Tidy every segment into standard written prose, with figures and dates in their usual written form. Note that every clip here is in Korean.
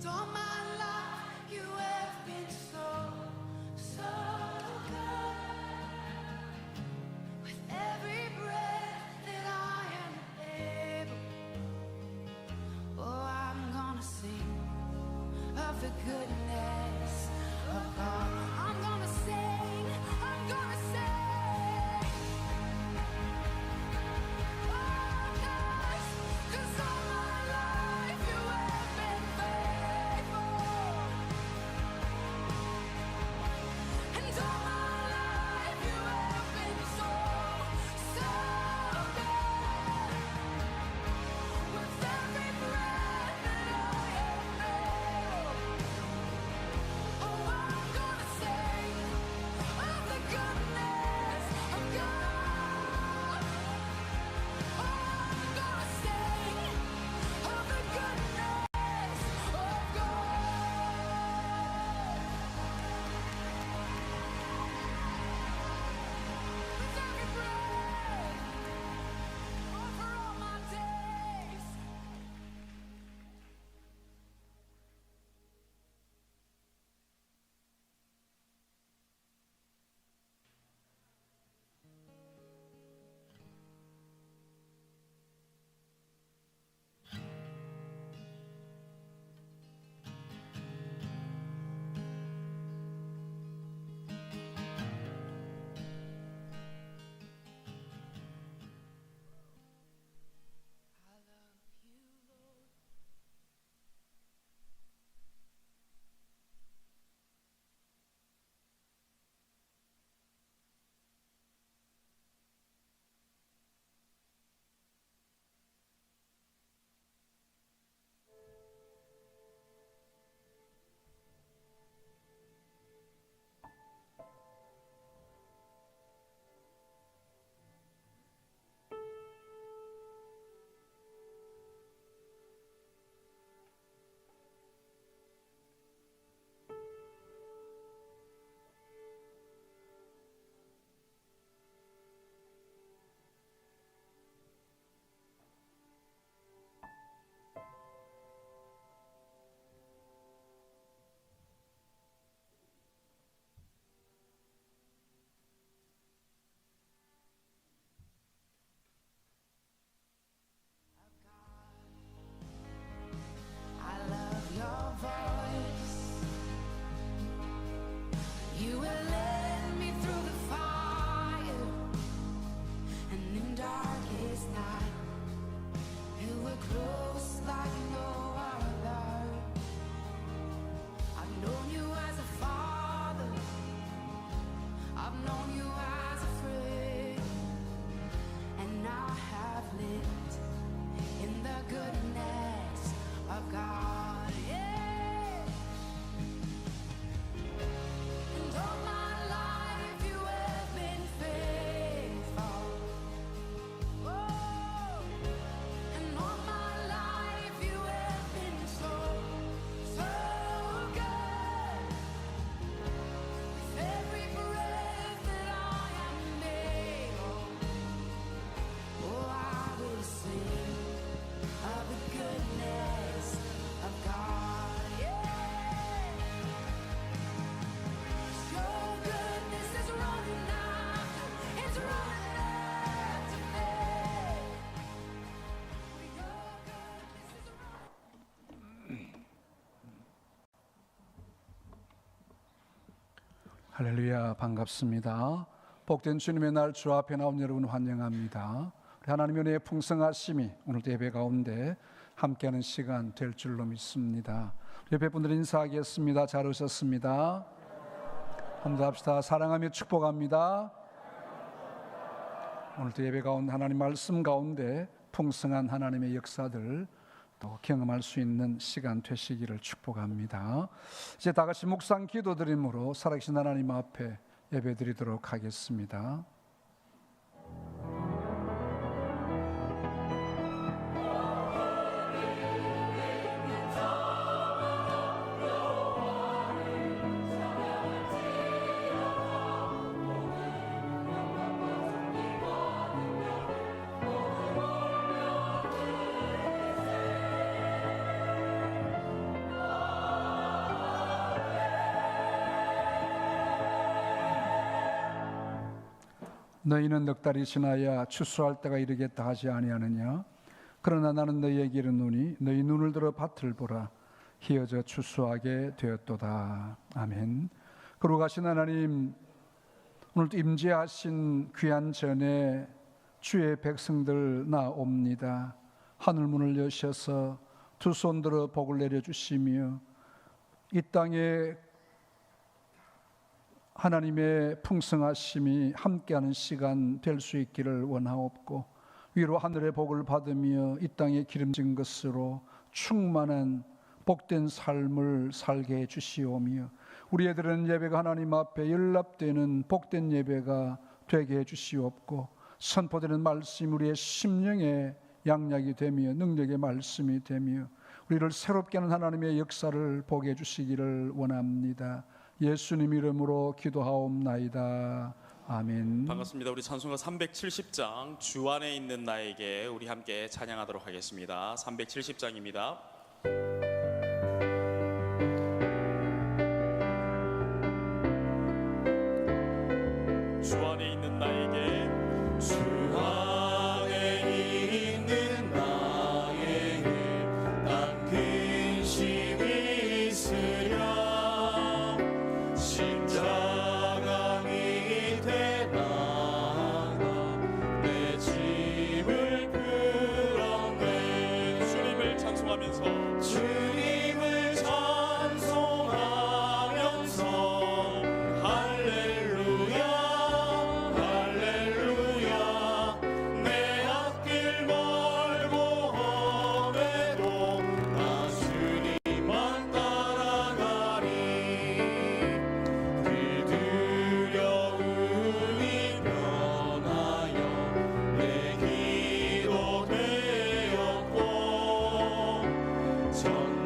all my life you have been so, so good. With every breath that I am able, oh, I'm gonna sing of the goodness of God. I'm gonna sing, I'm gonna sing. You will lead me through the fire, and in darkest night, you were close like no other. I've known you as a father, I've known you as a friend, and I have lived in the goodness of God. 할렐루야, 반갑습니다. 복된 주님의 날 주 앞에 나온 여러분 환영합니다. 우리 하나님의 은혜의 풍성하심이 오늘도 예배 가운데 함께하는 시간 될 줄로 믿습니다. 예배분들 인사하겠습니다. 잘 오셨습니다. 한번 합시다. 사랑하며 축복합니다. 오늘도 예배 가운데 하나님 말씀 가운데 풍성한 하나님의 역사들 또 경험할 수 있는 시간 되시기를 축복합니다. 이제 다 같이 묵상 기도드림으로 살아계신 하나님 앞에 예배드리도록 하겠습니다. 너희는 넉 달이 지나야 추수할 때가 이르겠다 하지 아니하느냐? 그러나 나는 너희에게 이르노니 너희 눈을 들어 밭을 보라. 희어져 추수하게 되었도다. 아멘. 거룩하신 하나님, 오늘도 임재하신 귀한 전에 주의 백성들 나옵니다. 하늘문을 여셔서 두 손 들어 복을 내려주시며 이 땅에 하나님의 풍성하심이 함께하는 시간 될 수 있기를 원하옵고, 위로 하늘의 복을 받으며 이 땅에 기름진 것으로 충만한 복된 삶을 살게 해 주시오며, 우리 애들은 예배가 하나님 앞에 연락되는 복된 예배가 되게 해 주시옵고, 선포되는 말씀이 우리의 심령의 양약이 되며 능력의 말씀이 되며 우리를 새롭게 하는 하나님의 역사를 보게 해 주시기를 원합니다. 예수님 이름으로 기도하옵나이다. 아멘. 반갑습니다. 우리 찬송가 370장 주 안에 있는 나에게 우리 함께 찬양하도록 하겠습니다. 370장입니다. 주 안에 있는 나에게 주 안에 있는 나에게 난 근심이 있으랴 십자가 밑에 나가 내 짐을 풀어내 주님을 찬송하면서 주님을 찬송하면서 할렐루야 할렐루야 내 앞길 멀고 험해도 나 주님만 따라가리 그 두려움이 변하여 내 기도 되었고 전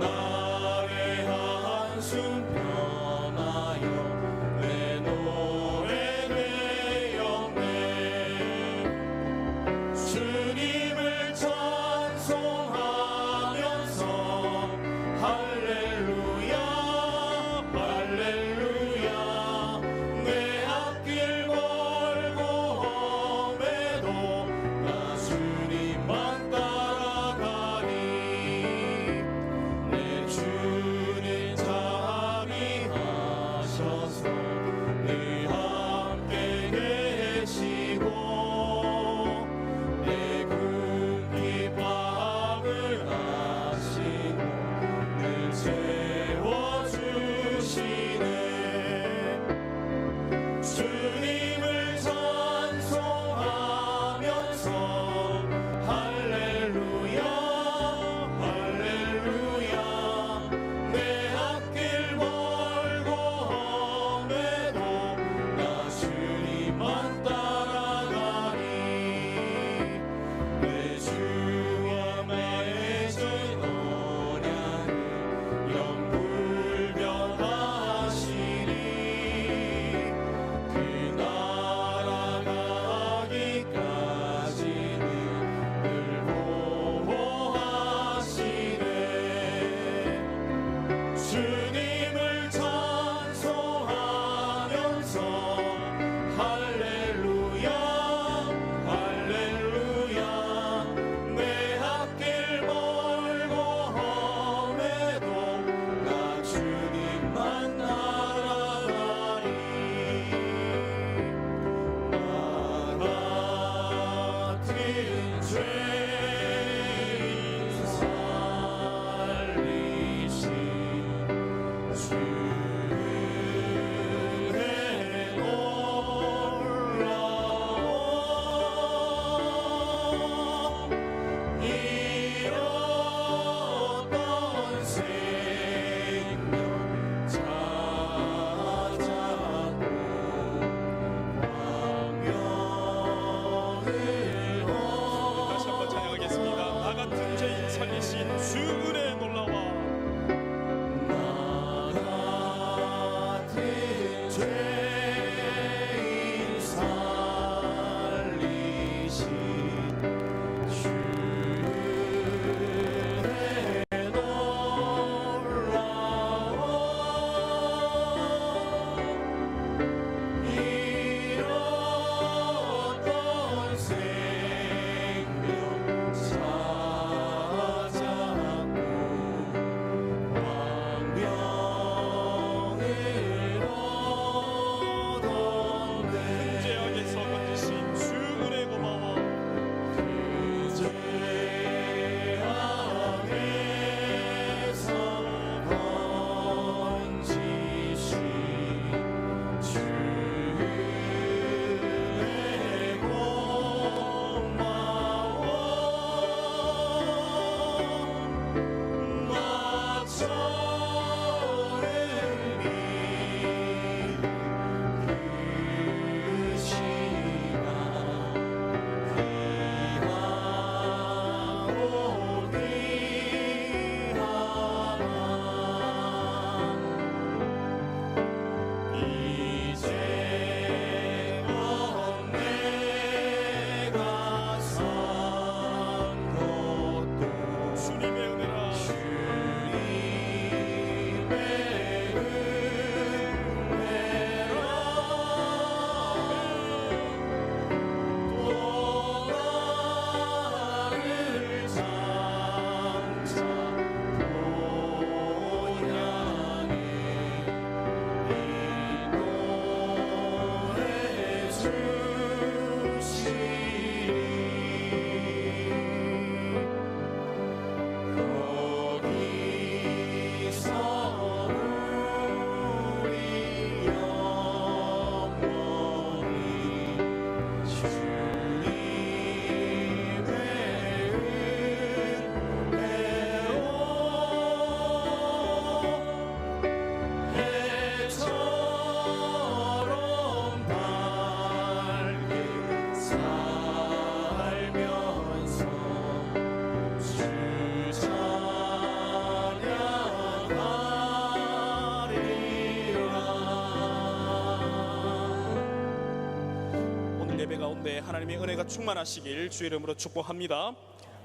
예배 가운데 하나님의 은혜가 충만하시길 주 이름으로 축복합니다.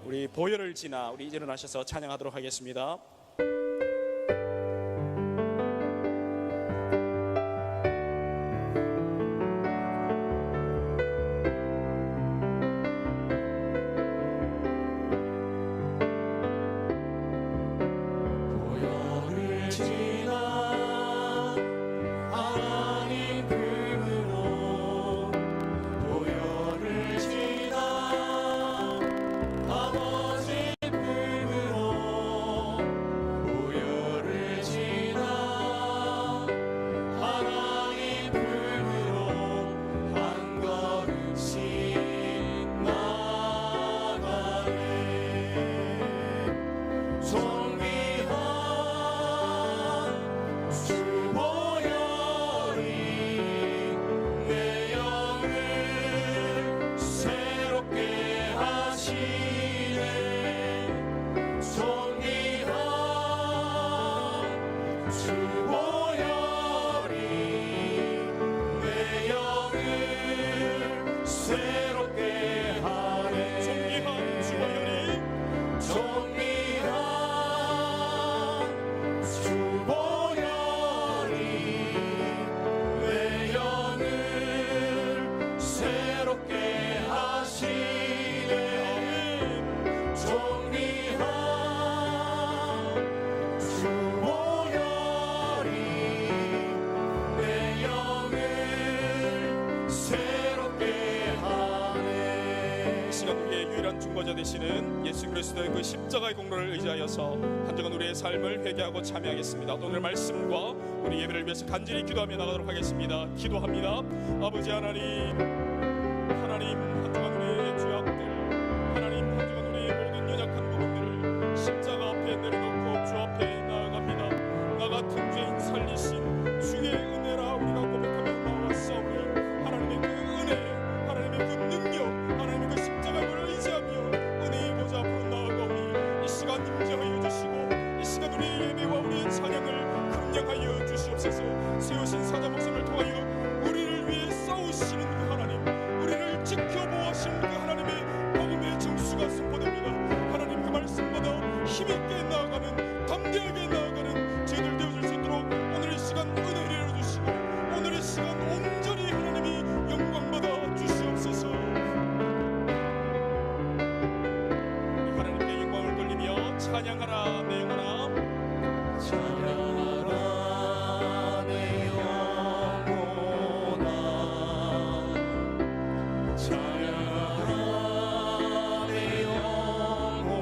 우리 보혈을 지나 우리 일어나셔서 찬양하도록 하겠습니다. 중보자 되시는 예수 그리스도의 그 십자가의 공로를 의지하여서 한 주간 우리의 삶을 회개하고 참여하겠습니다. 오늘 말씀과 우리 예배를 위해서 간절히 기도하며 나가도록 하겠습니다. 기도합니다. 아버지 하나님, 한 주간 우리의 죄악들, 하나님 한 주간 우리의 모든 연약한 부분들을 십자가 앞에 내려놓고 주 앞에 나아갑니다. 나 같은 죄인 살리신 주의 은혜라 우리가 고백하며 나왔사오니 하나님의 그 은혜, 하나님의 그 능력, 하나님의 그 십자가를 의지하며 은혜의 보좌 앞으로 나아가오니 이 시간 임재하여 주시고 이 시간 우리의 예배와 우리의 찬양을 긍량하여 주시옵소서. 세우신 사자 목숨을 통하여 우리를 위해 싸우시는 그 하나님, 우리를 지켜보시는 그 하나님의 복음의 정수가 선포됩니다. 하나님 그 말씀마다 힘있게 나아가는, 담대하게 나아가는 저희들 되어줄 수 있도록 오늘 이 시간 은혜를 내려주시고 오늘 이 시간 온전히 하나님이 영광받아 주시옵소서. 하나님께 영광을 돌리며 찬양하라 내 영혼아, 찬양하라 내 영혼아, 찬양하라 내 영혼아,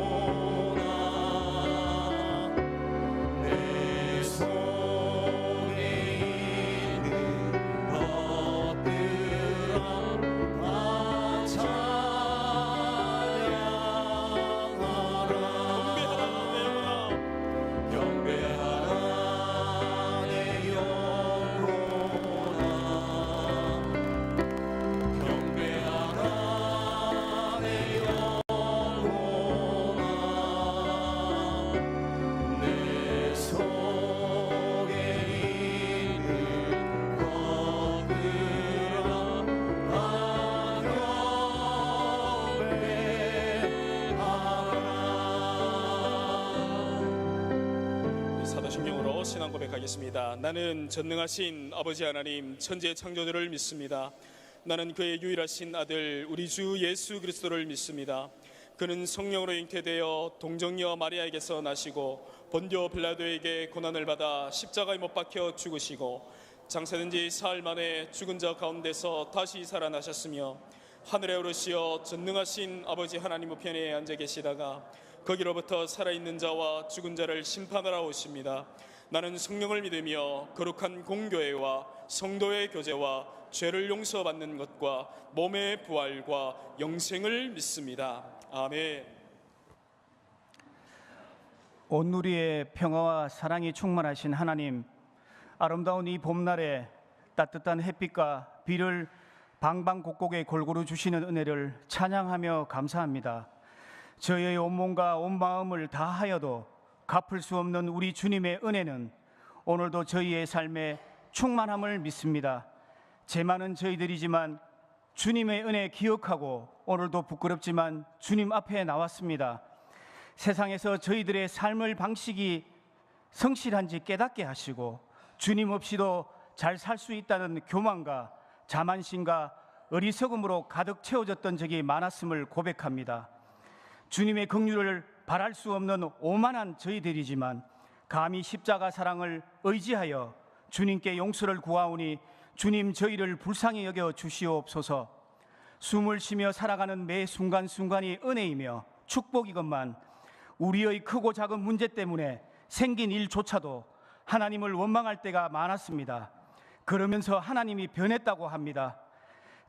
사도신경으로 신앙 고백하겠습니다. 나는 전능하신 아버지 하나님 천지의 창조주를 믿습니다. 나는 그의 유일하신 아들 우리 주 예수 그리스도를 믿습니다. 그는 성령으로 잉태되어 동정녀 마리아에게서 나시고 본디오 빌라도에게 고난을 받아 십자가에 못 박혀 죽으시고 장사된 지 사흘 만에 죽은 자 가운데서 다시 살아나셨으며 하늘에 오르시어 전능하신 아버지 하나님 우편에 앉아 계시다가 거기로부터 살아있는 자와 죽은 자를 심판하러 오십니다. 나는 성령을 믿으며 거룩한 공교회와 성도의 교제와 죄를 용서받는 것과 몸의 부활과 영생을 믿습니다. 아멘. 온누리의 평화와 사랑이 충만하신 하나님, 아름다운 이 봄날에 따뜻한 햇빛과 비를 방방곡곡에 골고루 주시는 은혜를 찬양하며 감사합니다. 저희의 온몸과 온 마음을 다하여도 갚을 수 없는 우리 주님의 은혜는 오늘도 저희의 삶에 충만함을 믿습니다. 죄 많은 저희들이지만 주님의 은혜 기억하고 오늘도 부끄럽지만 주님 앞에 나왔습니다. 세상에서 저희들의 삶의 방식이 성실한지 깨닫게 하시고 주님 없이도 잘 살 수 있다는 교만과 자만심과 어리석음으로 가득 채워졌던 적이 많았음을 고백합니다. 주님의 긍휼을 바랄 수 없는 오만한 저희들이지만 감히 십자가 사랑을 의지하여 주님께 용서를 구하오니 주님 저희를 불쌍히 여겨 주시옵소서. 숨을 쉬며 살아가는 매 순간순간이 은혜이며 축복이건만 우리의 크고 작은 문제 때문에 생긴 일조차도 하나님을 원망할 때가 많았습니다. 그러면서 하나님이 변했다고 합니다.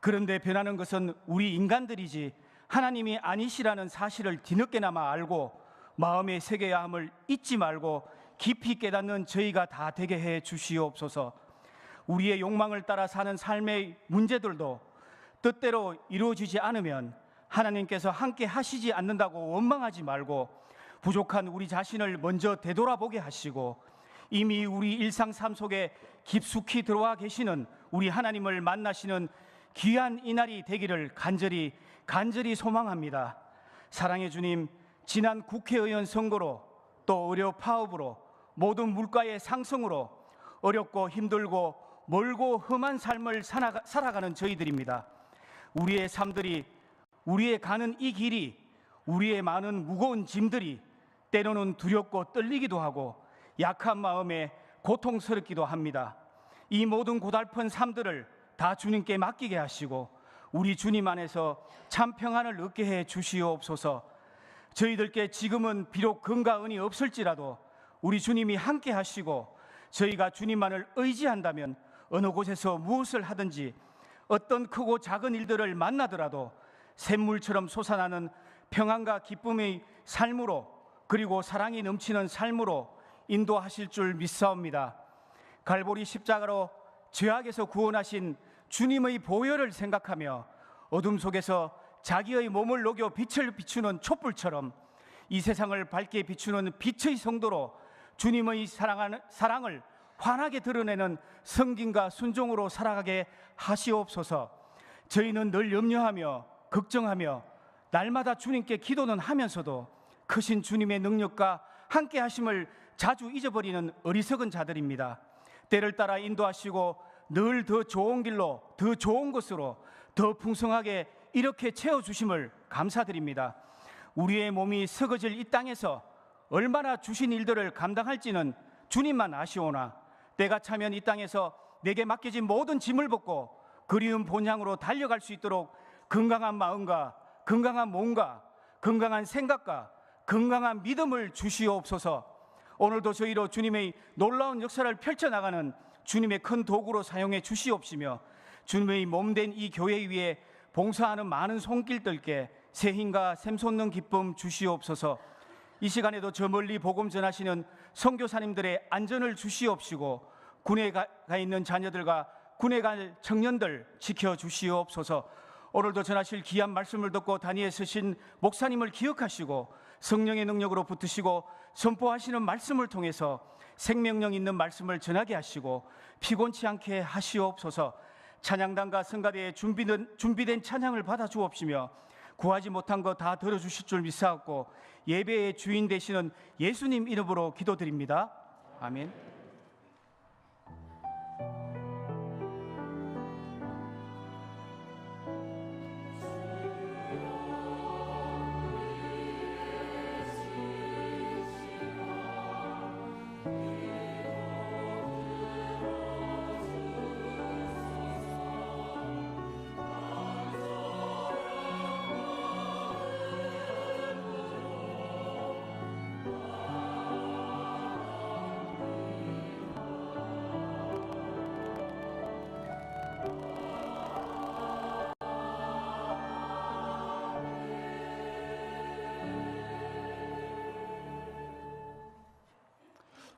그런데 변하는 것은 우리 인간들이지 하나님이 아니시라는 사실을 뒤늦게나마 알고 마음에 새겨야 함을 잊지 말고 깊이 깨닫는 저희가 다 되게 해 주시옵소서. 우리의 욕망을 따라 사는 삶의 문제들도 뜻대로 이루어지지 않으면 하나님께서 함께 하시지 않는다고 원망하지 말고 부족한 우리 자신을 먼저 되돌아보게 하시고 이미 우리 일상 삶 속에 깊숙이 들어와 계시는 우리 하나님을 만나시는 귀한 이날이 되기를 간절히 소망합니다. 사랑의 주님, 지난 국회의원 선거로 또 의료 파업으로 모든 물가의 상승으로 어렵고 힘들고 멀고 험한 삶을 살아가는 저희들입니다. 우리의 삶들이, 우리의 가는 이 길이, 우리의 많은 무거운 짐들이 때로는 두렵고 떨리기도 하고 약한 마음에 고통스럽기도 합니다. 이 모든 고달픈 삶들을 다 주님께 맡기게 하시고 우리 주님 안에서 참 평안을 얻게 해 주시옵소서. 저희들께 지금은 비록 금과 은이 없을지라도 우리 주님이 함께 하시고 저희가 주님만을 의지한다면 어느 곳에서 무엇을 하든지 어떤 크고 작은 일들을 만나더라도 샘물처럼 솟아나는 평안과 기쁨의 삶으로 그리고 사랑이 넘치는 삶으로 인도하실 줄 믿사옵니다. 갈보리 십자가로 죄악에서 구원하신 주님의 보혈을 생각하며 어둠 속에서 자기의 몸을 녹여 빛을 비추는 촛불처럼 이 세상을 밝게 비추는 빛의 성도로 주님의 사랑을 환하게 드러내는 성김과 순종으로 살아가게 하시옵소서. 저희는 늘 염려하며 걱정하며 날마다 주님께 기도는 하면서도 크신 주님의 능력과 함께 하심을 자주 잊어버리는 어리석은 자들입니다. 때를 따라 인도하시고 늘 더 좋은 길로, 더 좋은 것으로, 더 풍성하게 이렇게 채워주심을 감사드립니다. 우리의 몸이 썩어질 이 땅에서 얼마나 주신 일들을 감당할지는 주님만 아시오나 때가 차면 이 땅에서 내게 맡겨진 모든 짐을 벗고 그리운 본향으로 달려갈 수 있도록 건강한 마음과 건강한 몸과 건강한 생각과 건강한 믿음을 주시옵소서. 오늘도 저희로 주님의 놀라운 역사를 펼쳐나가는 주님의 큰 도구로 사용해 주시옵시며 주님의 몸된 이 교회 위에 봉사하는 많은 손길들께 새 힘과 샘솟는 기쁨 주시옵소서. 이 시간에도 저 멀리 복음 전하시는 선교사님들의 안전을 주시옵시고 군에 가 있는 자녀들과 군에 갈 청년들 지켜주시옵소서. 오늘도 전하실 귀한 말씀을 듣고 단위에 서신 목사님을 기억하시고 성령의 능력으로 붙으시고 선포하시는 말씀을 통해서 생명력 있는 말씀을 전하게 하시고 피곤치 않게 하시옵소서. 찬양단과 성가대에 준비된 찬양을 받아 주옵시며 구하지 못한 거 다 들어주실 줄 믿사옵고 예배의 주인 되시는 예수님 이름으로 기도드립니다. 아멘.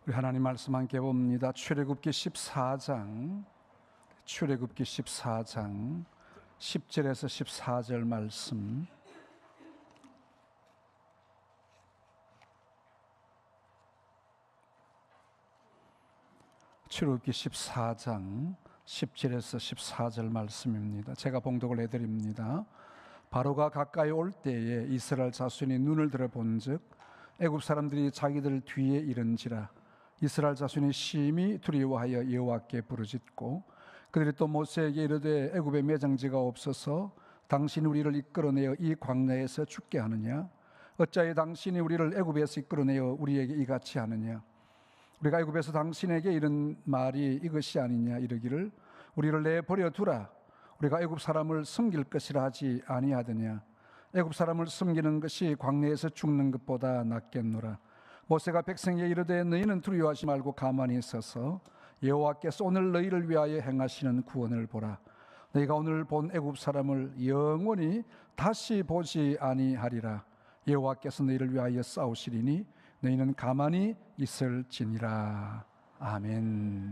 우리 하나님 말씀 함께 봅니다. 출애굽기 14장 10절에서 14절 말씀. 출애굽기 14장 10절에서 14절 말씀입니다. 제가 봉독을 해드립니다. 바로가 가까이 올 때에 이스라엘 자손이 눈을 들어 본즉 애굽 사람들이 자기들 뒤에 이른지라. 이스라엘 자손이 심히 두려워하여 여호와께 부르짖고 그들이 또 모세에게 이르되 애굽에 매장지가 없어서 당신이 우리를 이끌어내어 이 광야에서 죽게 하느냐? 어찌하여 당신이 우리를 애굽에서 이끌어내어 우리에게 이같이 하느냐? 우리가 애굽에서 당신에게 이른 말이 이것이 아니냐? 이르기를 우리를 내버려 두라. 우리가 애굽 사람을 섬길 것이라 하지 아니하더냐? 애굽 사람을 섬기는 것이 광야에서 죽는 것보다 낫겠노라. 모세가 백성에게 이르되 너희는 두려워하지 말고 가만히 있어서 여호와께서 오늘 너희를 위하여 행하시는 구원을 보라. 너희가 오늘 본 애굽 사람을 영원히 다시 보지 아니하리라. 여호와께서 너희를 위하여 싸우시리니 너희는 가만히 있을지니라. 아멘.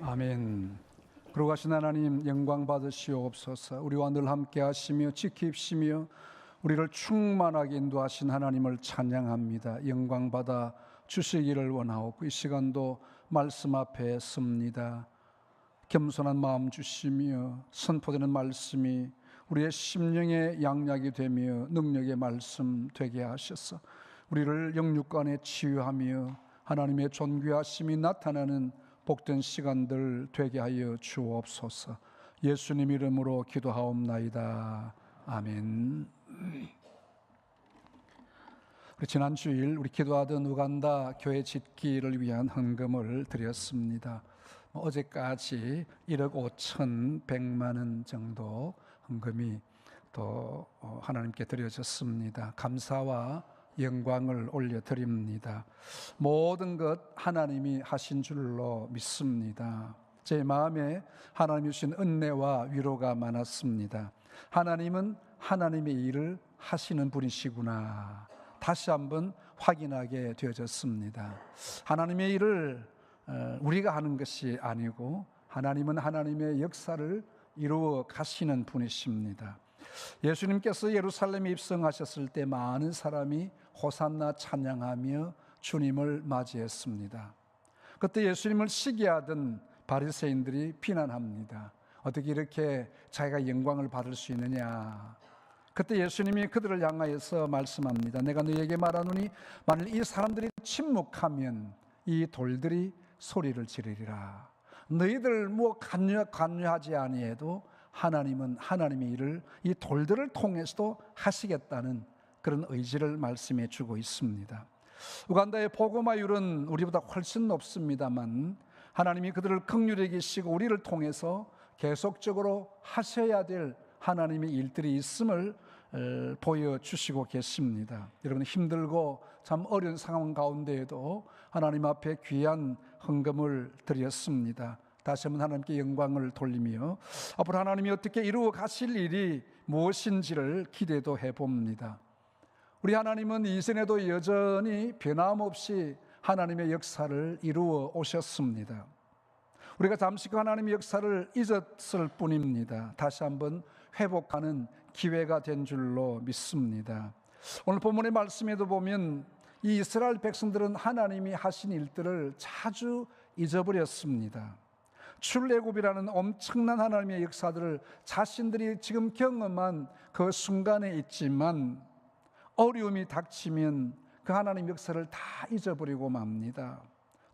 아멘. 그러가신 하나님 영광 받으시옵소서. 우리와 늘 함께 하시며 지키시며 우리를 충만하게 인도하신 하나님을 찬양합니다. 영광 받아 주시기를 원하옵고 이 시간도 말씀 앞에 섭니다. 겸손한 마음 주시며 선포되는 말씀이 우리의 심령의 양약이 되며 능력의 말씀 되게 하셔서 우리를 영육간에 치유하며 하나님의 존귀하심이 나타나는 복된 시간들 되게 하여 주옵소서. 예수님 이름으로 기도하옵나이다. 아멘. 지난 주일 우리 기도하던 우간다 교회 짓기를 위한 헌금을 드렸습니다. 어제까지 1억 5,100만 원 정도 헌금이 또 하나님께 드려졌습니다. 감사와 영광을 올려드립니다. 모든 것 하나님이 하신 줄로 믿습니다. 제 마음에 하나님이 주신 은혜와 위로가 많았습니다. 하나님은 하나님의 일을 하시는 분이시구나 다시 한번 확인하게 되어졌습니다. 하나님의 일을 우리가 하는 것이 아니고 하나님은 하나님의 역사를 이루어 가시는 분이십니다. 예수님께서 예루살렘에 입성하셨을 때 많은 사람이 호산나 찬양하며 주님을 맞이했습니다. 그때 예수님을 시기하던 바리새인들이 비난합니다. 어떻게 이렇게 자기가 영광을 받을 수 있느냐. 그때 예수님이 그들을 향하여서 말씀합니다. 내가 너희에게 말하노니 만일 이 사람들이 침묵하면 이 돌들이 소리를 지르리라. 너희들 관여하지 아니해도 하나님은 하나님의 일을 이 돌들을 통해서도 하시겠다는 그런 의지를 말씀해 주고 있습니다. 우간다의 복음화율은 우리보다 훨씬 높습니다만 하나님이 그들을 긍휼히 계시고 우리를 통해서 계속적으로 하셔야 될 하나님의 일들이 있음을 보여주시고 계십니다. 여러분 힘들고 참 어려운 상황 가운데에도 하나님 앞에 귀한 헌금을 드렸습니다. 다시 한번 하나님께 영광을 돌리며 앞으로 하나님이 어떻게 이루어 가실 일이 무엇인지를 기대도 해봅니다. 우리 하나님은 이전에도 여전히 변함없이 하나님의 역사를 이루어 오셨습니다. 우리가 잠시 그 하나님의 역사를 잊었을 뿐입니다. 다시 한번 회복하는 기회가 된 줄로 믿습니다. 오늘 본문의 말씀에도 보면 이 이스라엘 백성들은 하나님이 하신 일들을 자주 잊어버렸습니다. 출애굽이라는 엄청난 하나님의 역사들을 자신들이 지금 경험한 그 순간에 있지만 어려움이 닥치면 그 하나님 역사를 다 잊어버리고 맙니다.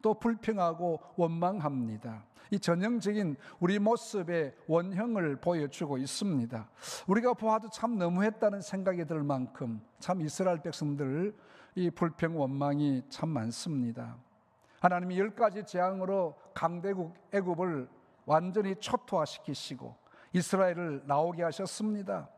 또 불평하고 원망합니다. 이 전형적인 우리 모습의 원형을 보여주고 있습니다. 우리가 보아도 참 너무했다는 생각이 들 만큼 참 이스라엘 백성들 이 불평 원망이 참 많습니다. 하나님이 10가지 재앙으로 강대국 애굽을 완전히 초토화시키시고 이스라엘을 나오게 하셨습니다.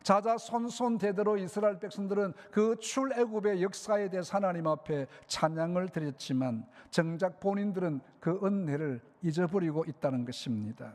자자손손대대로 이스라엘 백성들은 그 출애굽의 역사에 대해서 하나님 앞에 찬양을 드렸지만 정작 본인들은 그 은혜를 잊어버리고 있다는 것입니다.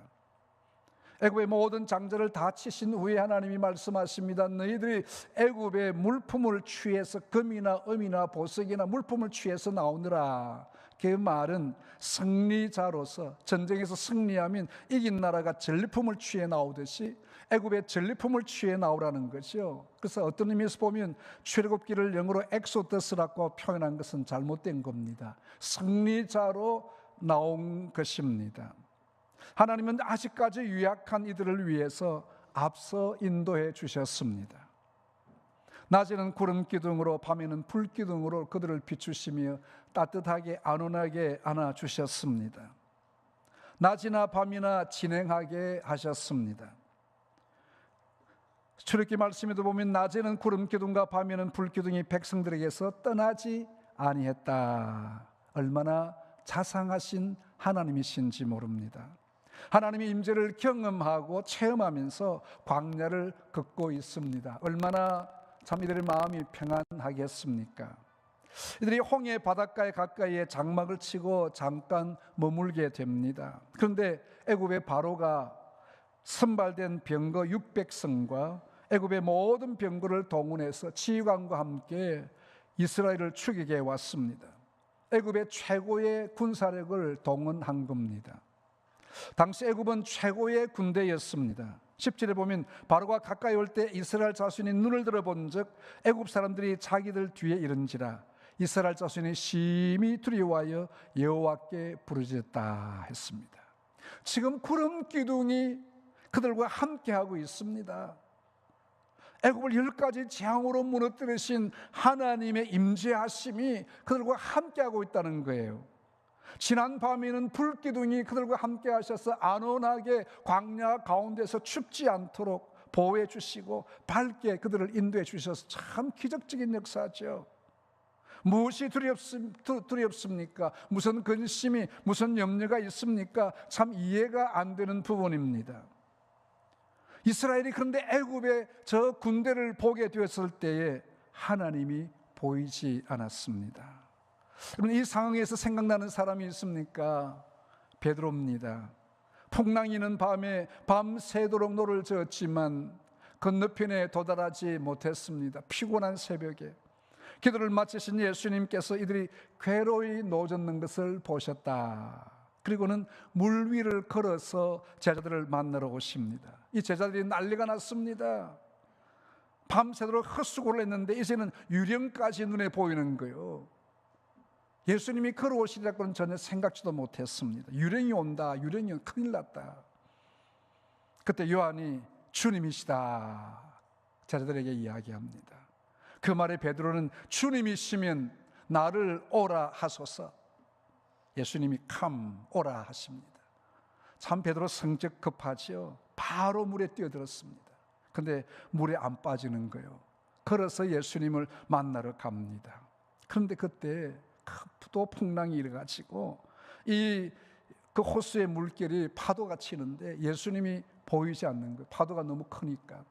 애굽의 모든 장자를 다 치신 후에 하나님이 말씀하십니다. 너희들이 애굽의 물품을 취해서 금이나 음이나 보석이나 물품을 취해서 나오느라. 그 말은 승리자로서 전쟁에서 승리하면 이긴 나라가 전리품을 취해 나오듯이 애굽의 전리품을 취해 나오라는 거죠. 그래서 어떤 의미에서 보면 출애굽기를 영어로 엑소더스라고 표현한 것은 잘못된 겁니다. 승리자로 나온 것입니다. 하나님은 아직까지 유약한 이들을 위해서 앞서 인도해 주셨습니다. 낮에는 구름 기둥으로 밤에는 불 기둥으로 그들을 비추시며 따뜻하게 안온하게 안아주셨습니다. 낮이나 밤이나 진행하게 하셨습니다. 출애굽기 말씀에도 보면 낮에는 구름 기둥과 밤에는 불 기둥이 백성들에게서 떠나지 아니했다. 얼마나 자상하신 하나님이신지 모릅니다. 하나님의 임재를 경험하고 체험하면서 광야를 걷고 있습니다. 얼마나 참 이들의 마음이 평안하겠습니까? 이들이 홍해 바닷가에 가까이에 장막을 치고 잠깐 머물게 됩니다. 그런데 애굽의 바로가 선발된 병거 600성과 애굽의 모든 병거를 동원해서 지휘관과 함께 이스라엘을 추격해 왔습니다. 애굽의 최고의 군사력을 동원한 겁니다. 당시 애굽은 최고의 군대였습니다. 10절에 보면 바로가 가까이 올 때 이스라엘 자손이 눈을 들어본 즉 애굽 사람들이 자기들 뒤에 이른지라 이스라엘 자손이 심히 두려워하여 여호와께 부르짖었다 했습니다. 지금 구름 기둥이 그들과 함께하고 있습니다. 애굽을 10가지 재앙으로 무너뜨리신 하나님의 임재하심이 그들과 함께하고 있다는 거예요. 지난 밤에는 불기둥이 그들과 함께 하셔서 안온하게 광야 가운데서 춥지 않도록 보호해 주시고 밝게 그들을 인도해 주셔서 참 기적적인 역사죠. 무엇이 두렵습니까? 무슨 근심이, 무슨 염려가 있습니까? 참 이해가 안 되는 부분입니다. 이스라엘이 그런데 애굽의 저 군대를 보게 되었을 때에 하나님이 보이지 않았습니다. 여러분, 이 상황에서 생각나는 사람이 있습니까? 베드로입니다. 풍랑이는 밤에 밤새도록 노를 저었지만 건너편에 도달하지 못했습니다. 피곤한 새벽에 기도를 마치신 예수님께서 이들이 괴로이 노젓는 것을 보셨다. 그리고는 물 위를 걸어서 제자들을 만나러 오십니다. 이 제자들이 난리가 났습니다. 밤새도록 헛수고를 했는데 이제는 유령까지 눈에 보이는 거예요. 예수님이 걸어오시리라고는 전혀 생각지도 못했습니다. 유령이 온다, 유령이 온다, 큰일 났다. 그때 요한이 주님이시다 제자들에게 이야기합니다. 그 말에 베드로는 주님이시면 나를 오라 하소서. 예수님이 컴 오라 하십니다. 참 베드로 성격 급하지요. 바로 물에 뛰어들었습니다. 근데 물에 안 빠지는 거예요. 걸어서 예수님을 만나러 갑니다. 그런데 그때 또 풍랑이 일어가지고 그 호수의 물결이 파도가 치는데 예수님이 보이지 않는 거예요. 파도가 너무 크니까.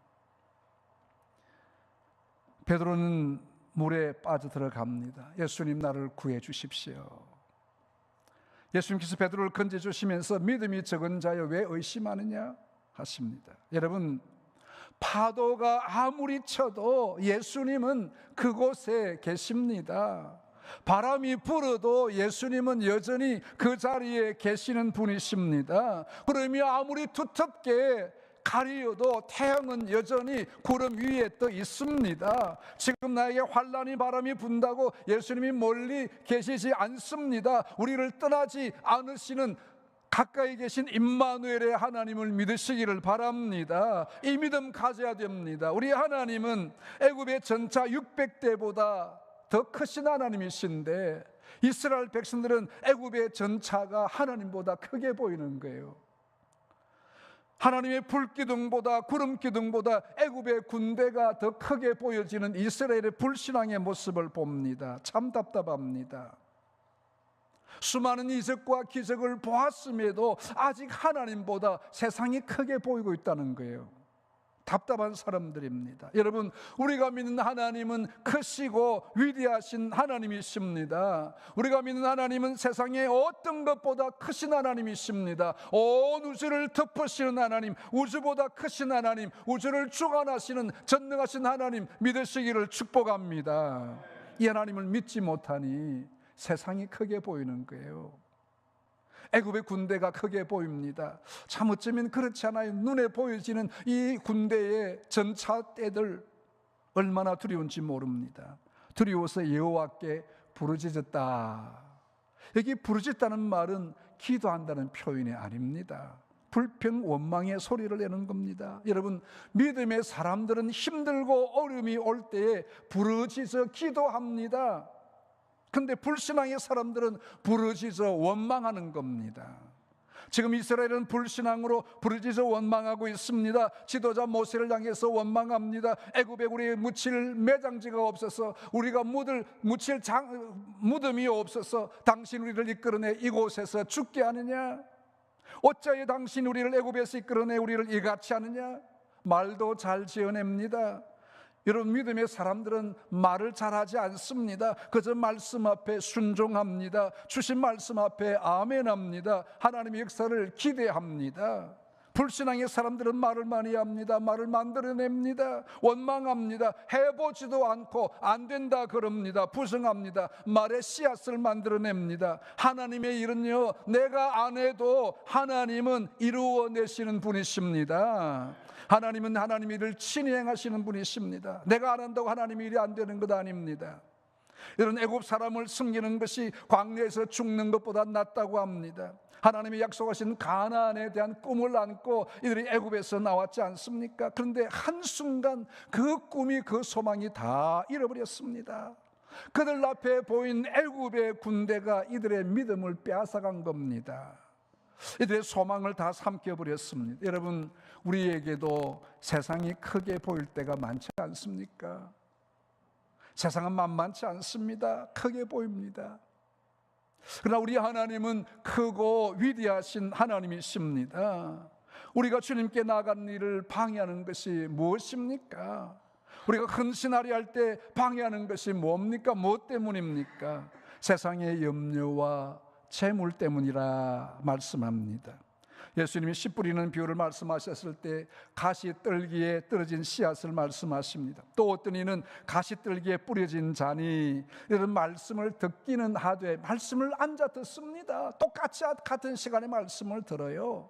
베드로는 물에 빠져 들어갑니다. 예수님 나를 구해 주십시오. 예수님께서 베드로를 건져 주시면서 믿음이 적은 자여 왜 의심하느냐 하십니다. 여러분, 파도가 아무리 쳐도 예수님은 그곳에 계십니다. 바람이 불어도 예수님은 여전히 그 자리에 계시는 분이십니다. 구름이 아무리 두텁게 가리어도 태양은 여전히 구름 위에 떠 있습니다. 지금 나에게 환란이 바람이 분다고 예수님이 멀리 계시지 않습니다. 우리를 떠나지 않으시는 가까이 계신 임마누엘의 하나님을 믿으시기를 바랍니다. 이 믿음 가져야 됩니다. 우리 하나님은 애굽의 전차 600대보다 더 크신 하나님이신데 이스라엘 백성들은 애굽의 전차가 하나님보다 크게 보이는 거예요. 하나님의 불기둥보다 구름기둥보다 애굽의 군대가 더 크게 보여지는 이스라엘의 불신앙의 모습을 봅니다. 참 답답합니다. 수많은 이적과 기적을 보았음에도 아직 하나님보다 세상이 크게 보이고 있다는 거예요. 답답한 사람들입니다. 여러분, 우리가 믿는 하나님은 크시고 위대하신 하나님이십니다. 우리가 믿는 하나님은 세상의 어떤 것보다 크신 하나님이십니다. 온 우주를 덮으시는 하나님, 우주보다 크신 하나님, 우주를 주관하시는 전능하신 하나님 믿으시기를 축복합니다. 이 하나님을 믿지 못하니 세상이 크게 보이는 거예요. 애굽의 군대가 크게 보입니다. 참 어쩌면 그렇지 않아요. 눈에 보여지는 이 군대의 전차대들 얼마나 두려운지 모릅니다. 두려워서 여호와께 부르짖었다. 여기 부르짖다는 말은 기도한다는 표현이 아닙니다. 불평 원망의 소리를 내는 겁니다. 여러분, 믿음의 사람들은 힘들고 어려움이 올 때에 부르짖어 기도합니다. 근데 불신앙의 사람들은 부르짖어 원망하는 겁니다. 지금 이스라엘은 불신앙으로 부르짖어 원망하고 있습니다. 지도자 모세를 향해서 원망합니다. 애굽에 우리의 묻힐 매장지가 없어서 우리가 묻힐 무덤이 없어서 당신 우리를 이끌어내 이곳에서 죽게 하느냐? 어찌하여 당신 우리를 애굽에서 이끌어내 우리를 이같이 하느냐? 말도 잘 지어냅니다. 여러분, 믿음의 사람들은 말을 잘하지 않습니다. 그저 말씀 앞에 순종합니다. 주신 말씀 앞에 아멘합니다. 하나님의 역사를 기대합니다. 불신앙의 사람들은 말을 많이 합니다. 말을 만들어냅니다. 원망합니다. 해보지도 않고 안 된다 그럽니다. 부정합니다. 말의 씨앗을 만들어냅니다. 하나님의 일은요, 내가 안 해도 하나님은 이루어내시는 분이십니다. 하나님은 하나님의 일을 친히 행하시는 분이십니다. 내가 안 한다고 하나님의 일이 안 되는 것 아닙니다. 이런 애굽 사람을 숨기는 것이 광야에서 죽는 것보다 낫다고 합니다. 하나님이 약속하신 가나안에 대한 꿈을 안고 이들이 애굽에서 나왔지 않습니까? 그런데 한순간 그 꿈이, 그 소망이 다 잃어버렸습니다. 그들 앞에 보인 애굽의 군대가 이들의 믿음을 빼앗아간 겁니다. 이들의 소망을 다 삼켜버렸습니다. 여러분, 우리에게도 세상이 크게 보일 때가 많지 않습니까? 세상은 만만치 않습니다. 크게 보입니다. 그러나 우리 하나님은 크고 위대하신 하나님이십니다. 우리가 주님께 나아가는 일을 방해하는 것이 무엇입니까? 우리가 헌신하려 할 때 방해하는 것이 뭡니까? 무엇 때문입니까? 세상의 염려와 재물 때문이라 말씀합니다. 예수님이 씨 뿌리는 비유를 말씀하셨을 때 가시떨기에 떨어진 씨앗을 말씀하십니다. 또 어떤 이는 가시떨기에 뿌려진 자니, 이런 말씀을 듣기는 하되 말씀을 앉아 듣습니다. 똑같이 같은 시간에 말씀을 들어요.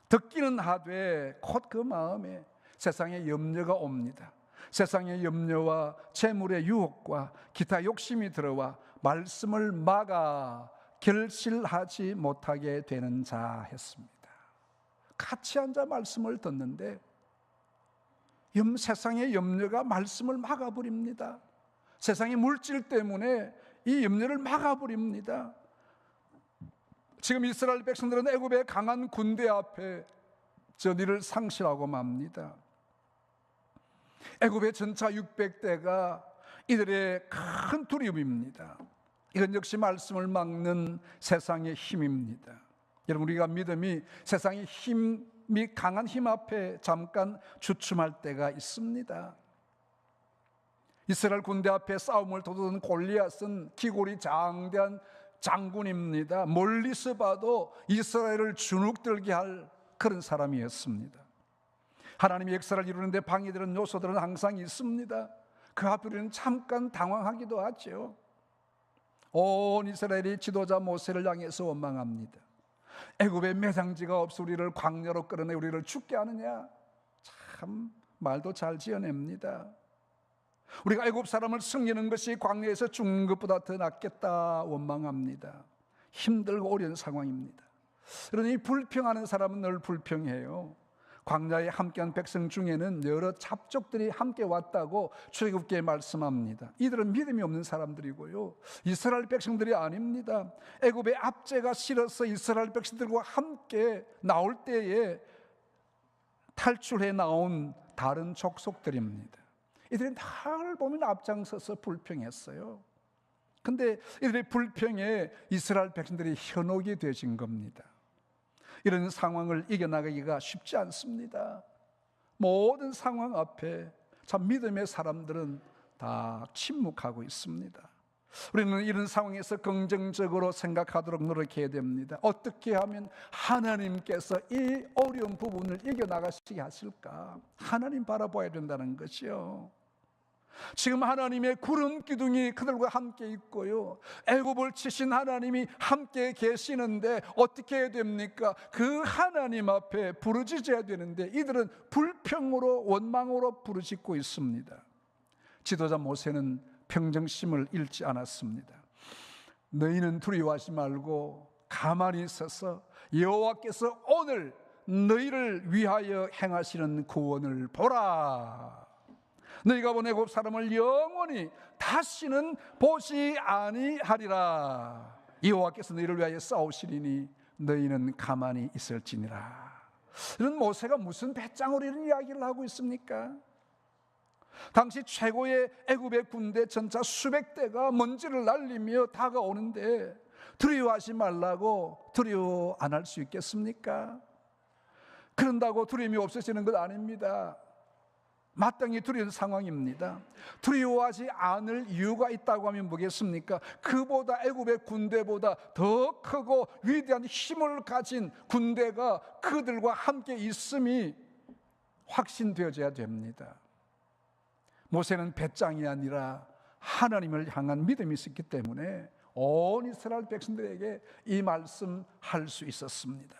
듣기는 하되 곧 그 마음에 세상의 염려가 옵니다. 세상의 염려와 재물의 유혹과 기타 욕심이 들어와 말씀을 막아 결실하지 못하게 되는 자 했습니다. 같이 앉아 말씀을 듣는데 세상의 염려가 말씀을 막아버립니다. 세상의 물질 때문에 이 염려를 막아버립니다. 지금 이스라엘 백성들은 애굽의 강한 군대 앞에 전의를 상실하고 맙니다. 애굽의 전차 600대가 이들의 큰 두려움입니다. 이건 역시 말씀을 막는 세상의 힘입니다. 여러분, 우리가 믿음이 세상의 힘이 강한 힘 앞에 잠깐 주춤할 때가 있습니다. 이스라엘 군대 앞에 싸움을 도두는 골리앗은 기골이 장대한 장군입니다. 멀리서 봐도 이스라엘을 주눅들게 할 그런 사람이었습니다. 하나님의 역사를 이루는데 방해되는 요소들은 항상 있습니다. 그 앞에 우리는 잠깐 당황하기도 하죠. 온 이스라엘이 지도자 모세를 향해서 원망합니다. 애굽에 매장지가 없어 우리를 광야로 끌어내 우리를 죽게 하느냐. 참 말도 잘 지어냅니다. 우리가 애굽 사람을 승리하는 것이 광야에서 죽는 것보다 더 낫겠다 원망합니다. 힘들고 어려운 상황입니다. 그러니 불평하는 사람은 늘 불평해요. 광야에 함께한 백성 중에는 여러 잡족들이 함께 왔다고 출애굽기에 말씀합니다. 이들은 믿음이 없는 사람들이고요, 이스라엘 백성들이 아닙니다. 애굽의 압제가 싫어서 이스라엘 백성들과 함께 나올 때에 탈출해 나온 다른 족속들입니다. 이들이 날 보면 앞장서서 불평했어요. 근데 이들의 불평에 이스라엘 백성들이 현혹이 되진 겁니다. 이런 상황을 이겨나가기가 쉽지 않습니다. 모든 상황 앞에 참 믿음의 사람들은 다 침묵하고 있습니다. 우리는 이런 상황에서 긍정적으로 생각하도록 노력해야 됩니다. 어떻게 하면 하나님께서 이 어려운 부분을 이겨나가시게 하실까? 하나님 바라봐야 된다는 것이요. 지금 하나님의 구름 기둥이 그들과 함께 있고요, 애굽을 치신 하나님이 함께 계시는데 어떻게 해야 됩니까? 그 하나님 앞에 부르짖어야 되는데 이들은 불평으로 원망으로 부르짖고 있습니다. 지도자 모세는 평정심을 잃지 않았습니다. 너희는 두려워하지 말고 가만히 있어서 여호와께서 오늘 너희를 위하여 행하시는 구원을 보라. 너희가 본 애굽 사람을 영원히 다시는 보지 아니하리라. 여호와께서 너희를 위하여 싸우시리니 너희는 가만히 있을지니라. 이런 모세가 무슨 배짱으로 이런 이야기를 하고 있습니까? 당시 최고의 애굽의 군대 전차 수백 대가 먼지를 날리며 다가오는데 두려워하지 말라고 두려워 안 할 수 있겠습니까? 그런다고 두려움이 없어지는 것 아닙니다. 마땅히 두려운 상황입니다. 두려워하지 않을 이유가 있다고 하면 뭐겠습니까? 그보다 애굽의 군대보다 더 크고 위대한 힘을 가진 군대가 그들과 함께 있음이 확신되어져야 됩니다. 모세는 배짱이 아니라 하나님을 향한 믿음이 있었기 때문에 온 이스라엘 백성들에게 이 말씀 할 수 있었습니다.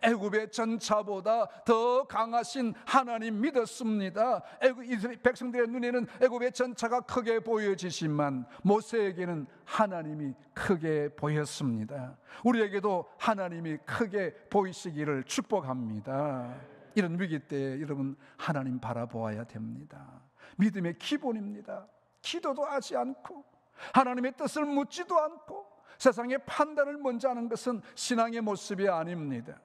애굽의 전차보다 더 강하신 하나님 믿었습니다. 애굽 백성들의 눈에는 애굽의 전차가 크게 보여지지만 모세에게는 하나님이 크게 보였습니다. 우리에게도 하나님이 크게 보이시기를 축복합니다. 이런 위기 때에 여러분 하나님 바라보아야 됩니다. 믿음의 기본입니다. 기도도 하지 않고 하나님의 뜻을 묻지도 않고 세상의 판단을 먼저 하는 것은 신앙의 모습이 아닙니다.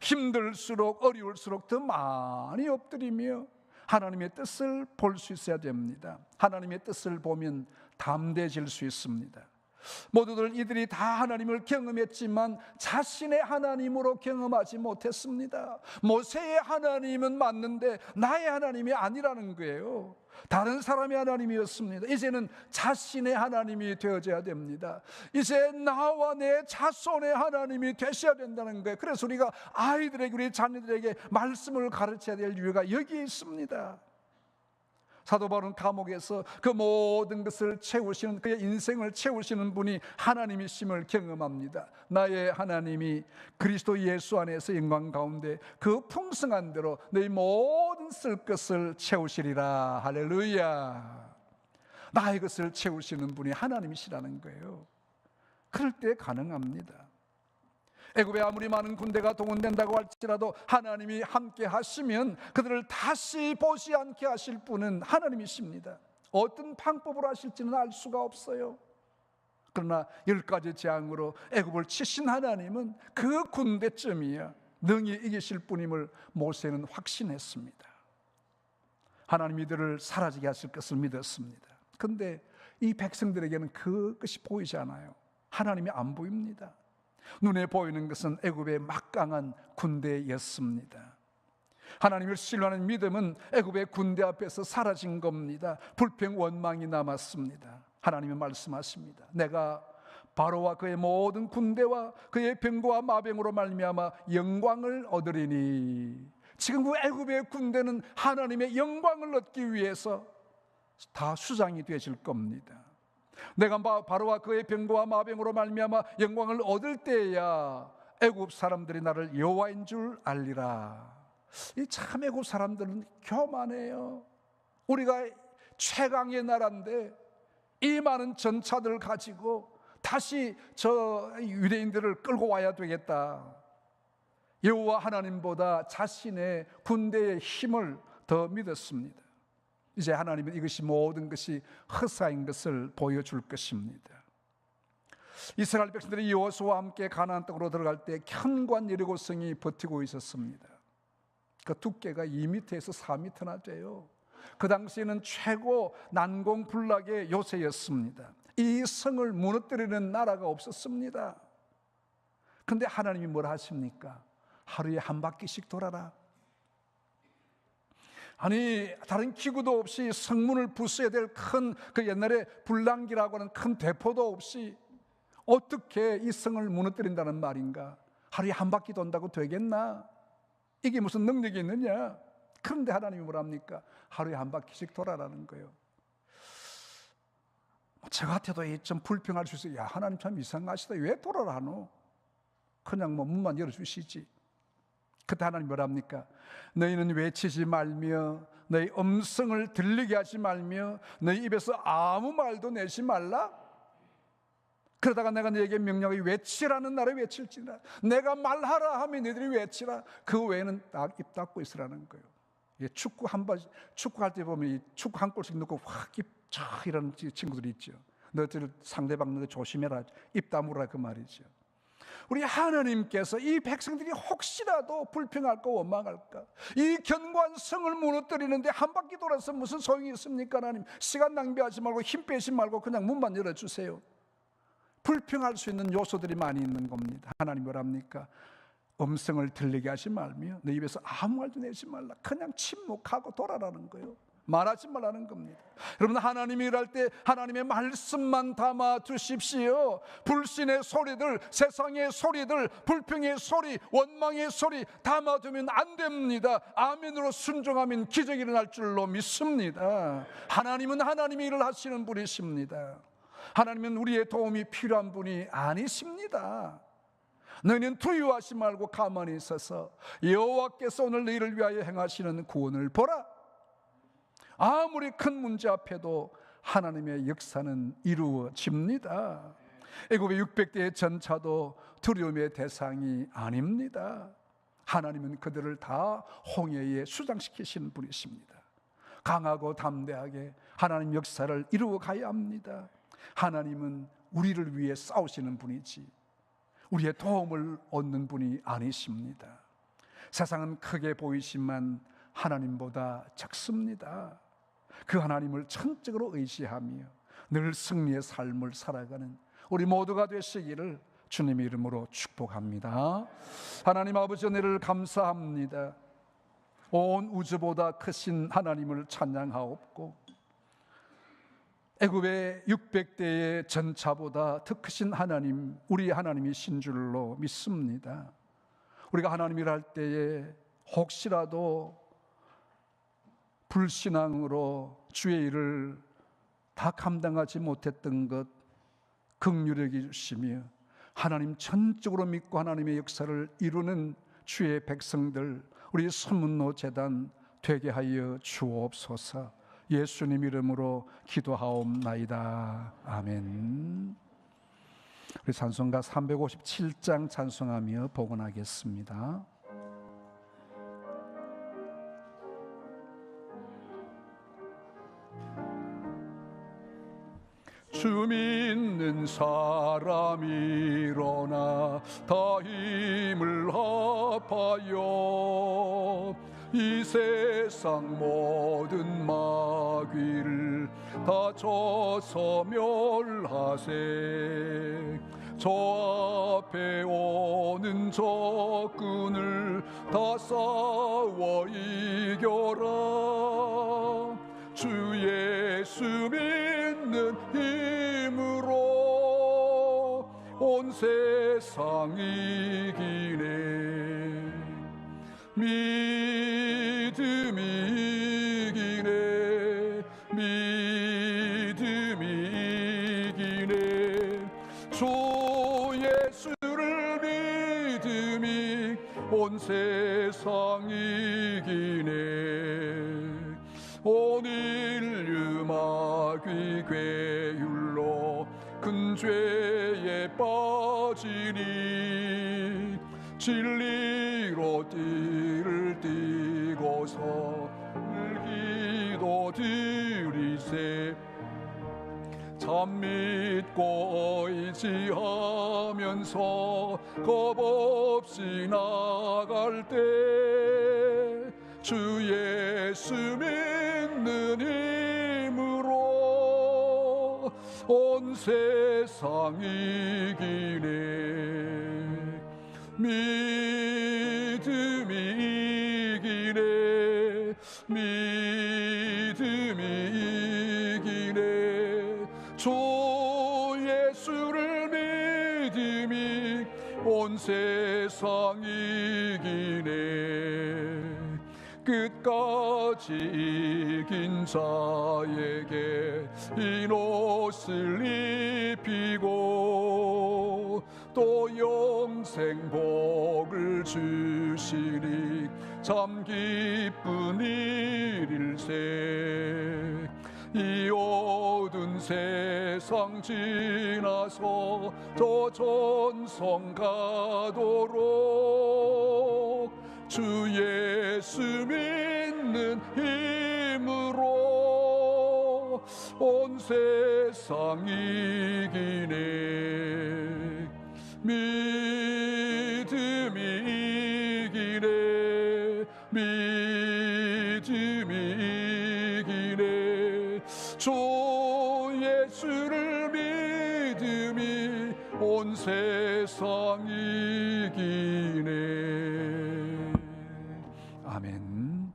힘들수록 어려울수록 더 많이 엎드리며 하나님의 뜻을 볼 수 있어야 됩니다. 하나님의 뜻을 보면 담대해질 수 있습니다. 모두들 이들이 다 하나님을 경험했지만 자신의 하나님으로 경험하지 못했습니다. 모세의 하나님은 맞는데 나의 하나님이 아니라는 거예요. 다른 사람의 하나님이었습니다. 이제는 자신의 하나님이 되어져야 됩니다. 이제 나와 내 자손의 하나님이 되셔야 된다는 거예요. 그래서 우리가 아이들에게, 우리 자녀들에게 말씀을 가르쳐야 될 이유가 여기 있습니다. 사도 바울은 감옥에서 그 모든 것을 채우시는, 그의 인생을 채우시는 분이 하나님이심을 경험합니다. 나의 하나님이 그리스도 예수 안에서 영광 가운데 그 풍성한 대로 너희 모든 쓸 것을 채우시리라. 할렐루야. 나의 것을 채우시는 분이 하나님이시라는 거예요. 그럴 때 가능합니다. 애굽에 아무리 많은 군대가 동원된다고 할지라도 하나님이 함께 하시면 그들을 다시 보지 않게 하실 분은 하나님이십니다. 어떤 방법으로 하실지는 알 수가 없어요. 그러나 10가지 재앙으로 애굽을 치신 하나님은 그 군대쯤이야 능히 이기실 분임을 모세는 확신했습니다. 하나님이 이들을 사라지게 하실 것을 믿었습니다. 그런데 이 백성들에게는 그것이 보이지 않아요. 하나님이 안 보입니다. 눈에 보이는 것은 애굽의 막강한 군대였습니다. 하나님을 신뢰하는 믿음은 애굽의 군대 앞에서 사라진 겁니다. 불평 원망이 남았습니다. 하나님이 말씀하십니다. 내가 바로와 그의 모든 군대와 그의 병거와 마병으로 말미암아 영광을 얻으리니. 지금 그 애굽의 군대는 하나님의 영광을 얻기 위해서 다 수장이 되실 겁니다. 내가 바로와 그의 병거와 마병으로 말미암아 영광을 얻을 때야 애굽 사람들이 나를 여호와인 줄 알리라. 이 참 애굽 사람들은 교만해요. 우리가 최강의 나라인데 이 많은 전차들 가지고 다시 저 유대인들을 끌고 와야 되겠다. 여호와 하나님보다 자신의 군대의 힘을 더 믿었습니다. 이제 하나님은 이것이 모든 것이 헛사인 것을 보여줄 것입니다. 이스라엘 백성들이 여호수아와 함께 가나안 땅으로 들어갈 때 견고한 여리고성이 버티고 있었습니다. 그 두께가 2m에서 4m나 돼요. 그 당시에는 최고 난공불락의 요새였습니다. 이 성을 무너뜨리는 나라가 없었습니다. 그런데 하나님이 뭘 하십니까? 하루에 한 바퀴씩 돌아라. 아니 다른 기구도 없이 성문을 부숴야 될 큰 그 옛날에 불랑기라고 하는 큰 대포도 없이 어떻게 이 성을 무너뜨린다는 말인가? 하루에 한 바퀴 돈다고 되겠나? 이게 무슨 능력이 있느냐? 그런데 하나님이 뭐랍니까? 하루에 한 바퀴씩 돌아라는 거예요. 저 같아도 좀 불평할 수 있어요. 야, 하나님 참 이상하시다. 왜 돌아라노? 그냥 문만 열어주시지. 그때 하나님 뭐랍니까? 너희는 외치지 말며 너희 음성을 들리게 하지 말며 너희 입에서 아무 말도 내지 말라. 그러다가 내가 너에게 명령하기 외치라는 날에 외칠지라. 내가 말하라 하면 너희들이 외치라. 그 외에는 다 입 닫고 있으라는 거예요. 축구할 때 보면 축구 한 골씩 넣고 확 이런 친구들이 있죠. 너희들 상대방 너희 조심해라. 입 다물라 그 말이죠. 우리 하나님께서 이 백성들이 혹시라도 불평할까 원망할까, 이 견고한 성을 무너뜨리는데 한 바퀴 돌아서 무슨 소용이 있습니까? 하나님 시간 낭비하지 말고 힘 빼지 말고 그냥 문만 열어주세요. 불평할 수 있는 요소들이 많이 있는 겁니다. 하나님 뭐랍니까? 음성을 들리게 하지 말며 너 입에서 아무 말도 내지 말라. 그냥 침묵하고 돌아라는 거예요. 말하지 말라는 겁니다. 여러분, 하나님이 일할 때 하나님의 말씀만 담아 두십시오. 불신의 소리들, 세상의 소리들, 불평의 소리, 원망의 소리 담아두면 안 됩니다. 아멘으로 순종하면 기적이 일어날 줄로 믿습니다. 하나님은 하나님의 일을 하시는 분이십니다. 하나님은 우리의 도움이 필요한 분이 아니십니다. 너희는 두려워하지 말고 가만히 있어서 여호와께서 오늘 너희를 위하여 행하시는 구원을 보라. 아무리 큰 문제 앞에도 하나님의 역사는 이루어집니다. 애굽의 600대의 전차도 두려움의 대상이 아닙니다. 하나님은 그들을 다 홍해에 수장시키시는 분이십니다. 강하고 담대하게 하나님 역사를 이루어 가야 합니다. 하나님은 우리를 위해 싸우시는 분이지 우리의 도움을 얻는 분이 아니십니다. 세상은 크게 보이지만 하나님보다 작습니다. 그 하나님을 전적으로 의지하며 늘 승리의 삶을 살아가는 우리 모두가 되시기를 주님의 이름으로 축복합니다. 하나님 아버지, 은혜를 감사합니다. 온 우주보다 크신 하나님을 찬양하옵고 애굽의 600대의 전차보다 더 크신 하나님, 우리 하나님이신 줄로 믿습니다. 우리가 하나님을 할 때에 혹시라도 불신앙으로 주의 일을 다 감당하지 못했던 것 긍휼히 주시며 하나님 전적으로 믿고 하나님의 역사를 이루는 주의 백성들, 우리 선문로 재단 되게 하여 주옵소서. 예수님 이름으로 기도하옵나이다. 아멘. 우리 찬송가 357장 찬송하며 복원하겠습니다. 주 믿는 사람이 일어나 다 힘을 합하여 이 세상 모든 마귀를 다 쳐서 멸하세. 저 앞에 오는 적군을 다 싸워 이겨라. 주 예수 믿는 힘으로 온 세상 이기네. 믿음이 이기네. 믿음이 이기네. 주 예수를 믿음이 온 세상 이기네. 온 인류 마귀 괴율로 큰 죄에 빠지니 진리로 띠를 띠고서 기도 드리세. 참 믿고 의지하면서 겁없이 나갈 때 주 예수 믿는 힘으로 온 세상 이기네. 믿음이 이기네. 믿음이 이기네. 주 예수를 믿음이 온 세상 이기네. 끝까지 이긴 자에게 이 옷을 입히고 또 영생 복을 주시니 참 기쁜 일일세. 이 어두운 세상 지나서 저 전성 가도록 주 예수 믿는 힘으로 온 세상 이기네. 믿음이 이기네. 믿음이 이기네. 주 예수를 믿음이 온 세상 이기네. 아멘.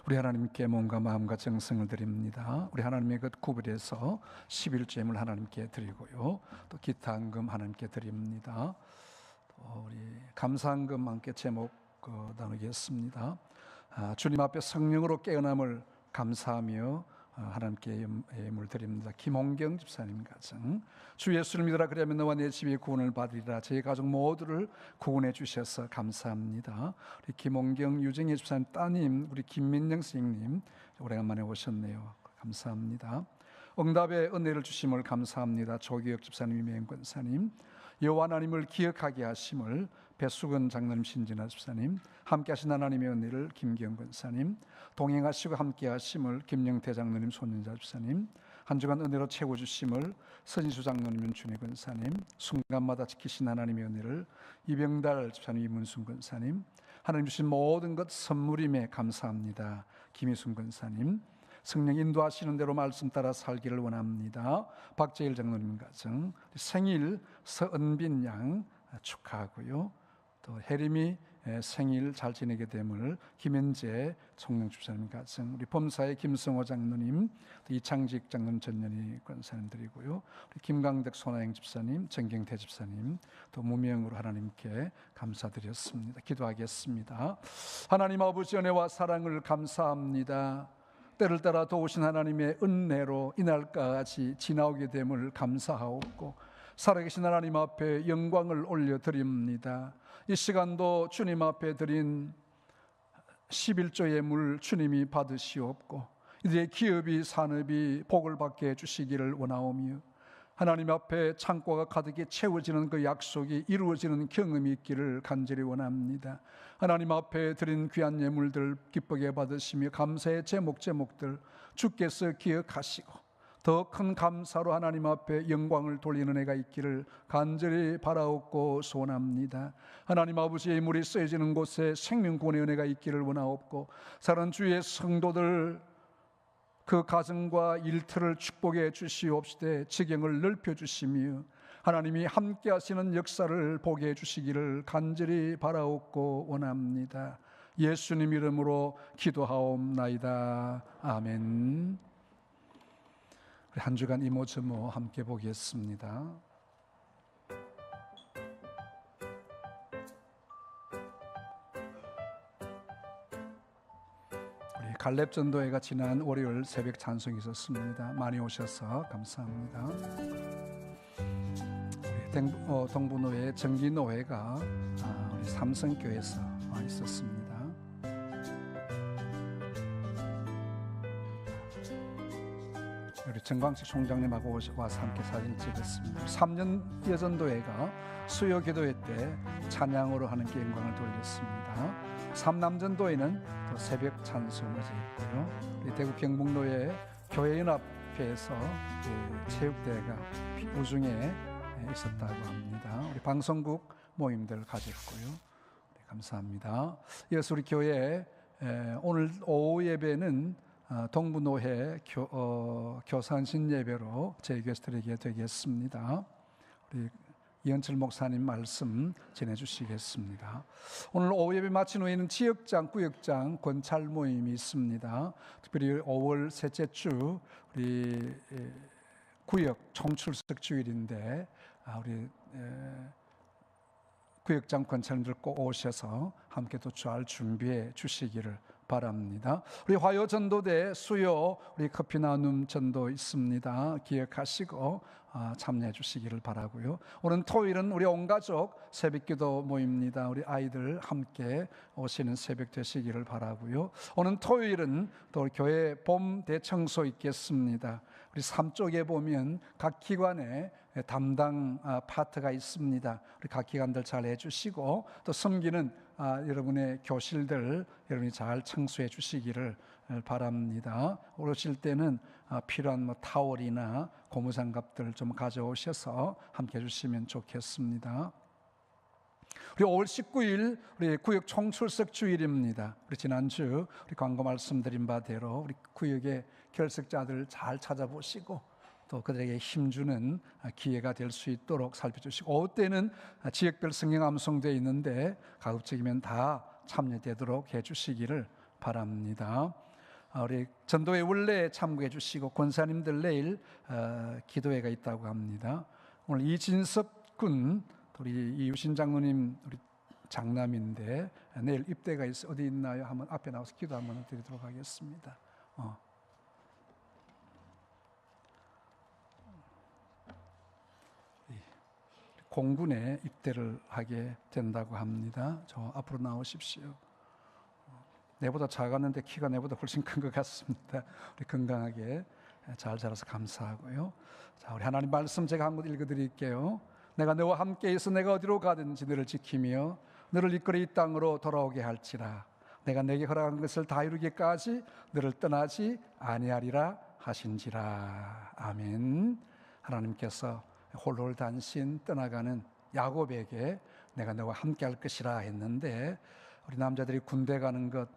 우리 하나님께 몸과 마음과 정성을 드립니다. 우리 하나님의 것 구별해서 11조임을 하나님께 드리고요. 또 기타 헌금 하나님께 드립니다. 또 우리 감사헌금 함께 제목 나누겠습니다. 주님 앞에 성령으로 깨어남을 감사하며 하나님께 예물 드립니다. 김홍경 집사님 가정, 주 예수를 믿으라 그러면 너와 내 집이 구원을 받으리라. 제 가족 모두를 구원해 주셔서 감사합니다. 우리 김홍경 유정혜 집사님 따님, 우리 김민영 선생님 오래간만에 오셨네요. 감사합니다. 응답의 은혜를 주심을 감사합니다. 조기혁 집사님, 이명권 권사님, 여호와 하나님을 기억하게 하심을 배수근 장로님, 신진아 집사님, 함께 하신 하나님의 은혜를 김기영 권사님, 동행하시고 함께 하심을 김영태 장로님, 손윤자 집사님, 한 주간 은혜로 채워주심을 서진수 장로님, 윤춘희 권사님, 순간마다 지키신 하나님의 은혜를 이병달 집사님, 이문순 권사님, 하나님 주신 모든 것 선물임에 감사합니다. 김희순 권사님, 성령 인도하시는 대로 말씀 따라 살기를 원합니다. 박재일 장로님 가정, 생일 서은빈 양 축하하고요. 또 혜림이 생일 잘 지내게 됨을 김현재 총명 집사님 가정, 우리 범사의 김성호 장로님, 또 이창직 장로님, 전연희 권사님 드리고요. 우리 김강덕 손아영 집사님, 정경태 집사님, 또 무명으로 하나님께 감사드렸습니다. 기도하겠습니다. 하나님 아버지 은혜와 사랑을 감사합니다. 때를 따라 도우신 하나님의 은혜로 이날까지 지나오게 됨을 감사하옵고 살아계신 하나님 앞에 영광을 올려드립니다. 이 시간도 주님 앞에 드린 11조의 물 주님이 받으시옵고 이들의 기업이 산업이 복을 받게 해주시기를 원하오며 하나님 앞에 창고가 가득히 채워지는 그 약속이 이루어지는 경험이 있기를 간절히 원합니다. 하나님 앞에 드린 귀한 예물들 기쁘게 받으시며 감사의 제목들 주께서 기억하시고 더 큰 감사로 하나님 앞에 영광을 돌리는 애가 있기를 간절히 바라옵고 소원합니다. 하나님 아버지의 물이 쓰여지는 곳에 생명구원의 은혜가 있기를 원하옵고 사랑하는 주의 성도들 그 가정과 일터를 축복해 주시옵시되 지경을 넓혀 주시며 하나님이 함께 하시는 역사를 보게 해주시기를 간절히 바라옵고 원합니다. 예수님 이름으로 기도하옵나이다. 아멘. 한 주간 이모저모 함께 보겠습니다. 우리 갈렙전도회가 지난 월요일 새벽 찬송이 있었습니다. 많이 오셔서 감사합니다. 우리 동부노회 정기노회가 우리 삼성교회에서 있었습니다. 우리 정광식 총장님하고 와서 함께 사진 찍었습니다. 3년 여전도회가 수요 기도회 때 찬양으로 하나님께 영광을 돌렸습니다. 삼남전도회는 또 새벽 찬송을 했고요. 우리 대구 경북노회 교회연합회에서 체육대회가 우중에 있었다고 합니다. 우리 방송국 모임들 가졌고요. 감사합니다. 이어서 우리 교회 오늘 오후 예배는 동부노회 교산신 예배로 재개드리게 되겠습니다. 우리 이현철 목사님 말씀 전해주시겠습니다. 오늘 오후 예배 마친 후에는 지역장, 구역장 권찰 모임이 있습니다. 특별히 5월 셋째 주 우리 구역 총출석 주일인데 우리 구역장 권찰님들 꼭 오셔서 함께 또 잘 준비해 주시기를 바랍니다. 우리 화요 전도대 수요 우리 커피 나눔 전도 있습니다. 기억하시고 참여해 주시기를 바라고요. 오늘 토요일은 우리 온 가족 새벽기도 모입니다. 우리 아이들 함께 오시는 새벽 되시기를 바라고요. 오늘 토요일은 또 우리 교회 봄 대청소 있겠습니다. 우리 3쪽에 보면 각 기관에 담당 파트가 있습니다. 우리 각 기관들 잘 해주시고 또 섬기는 여러분의 교실들 여러분이 잘 청소해 주시기를 바랍니다. 오실 때는 필요한 타월이나 고무장갑들 좀 가져오셔서 함께 해주시면 좋겠습니다. 우리 5월 19일 우리 구역 총출석 주일입니다. 우리 지난주 우리 광고 말씀드린 바대로 우리 구역의 결석자들 잘 찾아보시고 또 그들에게 힘주는 기회가 될 수 있도록 살펴주시고 오후 때는 지역별 성경 암송되어 있는데 가급적이면 다 참여되도록 해주시기를 바랍니다. 우리 전도회 원래 참고해 주시고 권사님들 내일 기도회가 있다고 합니다. 오늘 이진석 군 우리 이유신 장로님 우리 장남인데 내일 입대가 있어 어디 있나요? 한번 앞에 나와서 기도 한번 드리도록 하겠습니다. 공군에 입대를 하게 된다고 합니다. 저 앞으로 나오십시오. 내보다 작았는데 키가 내보다 훨씬 큰 것 같습니다. 우리 건강하게 잘 자라서 감사하고요. 자, 우리 하나님 말씀 제가 한번 읽어드릴게요. 내가 너와 함께 있어 내가 어디로 가든지 너를 지키며 너를 이끌어 이 땅으로 돌아오게 할지라. 내가 내게 허락한 것을 다 이루기까지 너를 떠나지 아니하리라 하신지라. 아멘. 하나님께서 홀로 단신 떠나가는 야곱에게 내가 너와 함께 할 것이라 했는데 우리 남자들이 군대 가는 것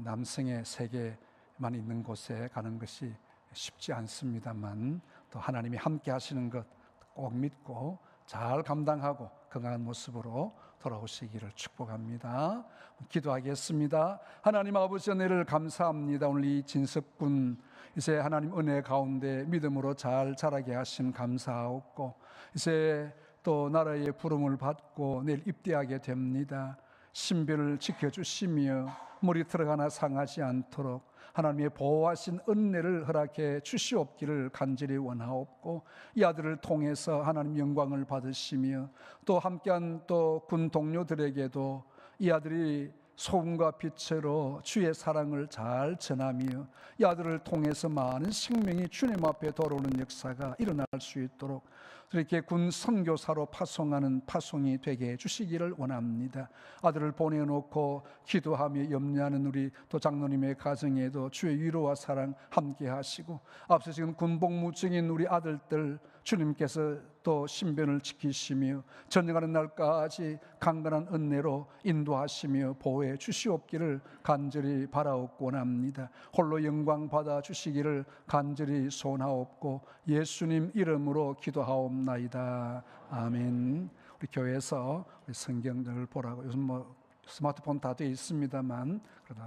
남성의 세계만 있는 곳에 가는 것이 쉽지 않습니다만 또 하나님이 함께 하시는 것 꼭 믿고 잘 감당하고 건강한 모습으로 돌아오시기를 축복합니다. 기도하겠습니다. 하나님 아버지 은혜를 감사합니다. 오늘 이 진석군 이제 하나님 은혜 가운데 믿음으로 잘 자라게 하심 감사하옵고 이제 또 나라의 부름을 받고 내일 입대하게 됩니다. 신변을 지켜주시며 물이 들어가나 상하지 않도록 하나님의 보호하신 은혜를 허락해 주시옵기를 간절히 원하옵고 이 아들을 통해서 하나님 영광을 받으시며 또 함께한 또 군 동료들에게도 이 아들이 소금과 빛으로 주의 사랑을 잘 전하며 이 아들을 통해서 많은 생명이 주님 앞에 돌아오는 역사가 일어날 수 있도록 이렇게 군 선교사로 파송하는 파송이 되게 해주시기를 원합니다. 아들을 보내놓고 기도하며 염려하는 우리 또 장로님의 가정에도 주의 위로와 사랑 함께 하시고 앞서 지금 군복무 중인 우리 아들들 주님께서 또 신변을 지키시며 전쟁하는 날까지 강건한 은혜로 인도하시며 보호해 주시옵기를 간절히 바라옵고 원합니다. 홀로 영광 받아 주시기를 간절히 소원하옵고 예수님 이름으로 기도하옵나이다. 아멘. 우리 교회에서 우리 성경을 보라고 요즘 뭐 스마트폰 다 되어 있습니다만 그래도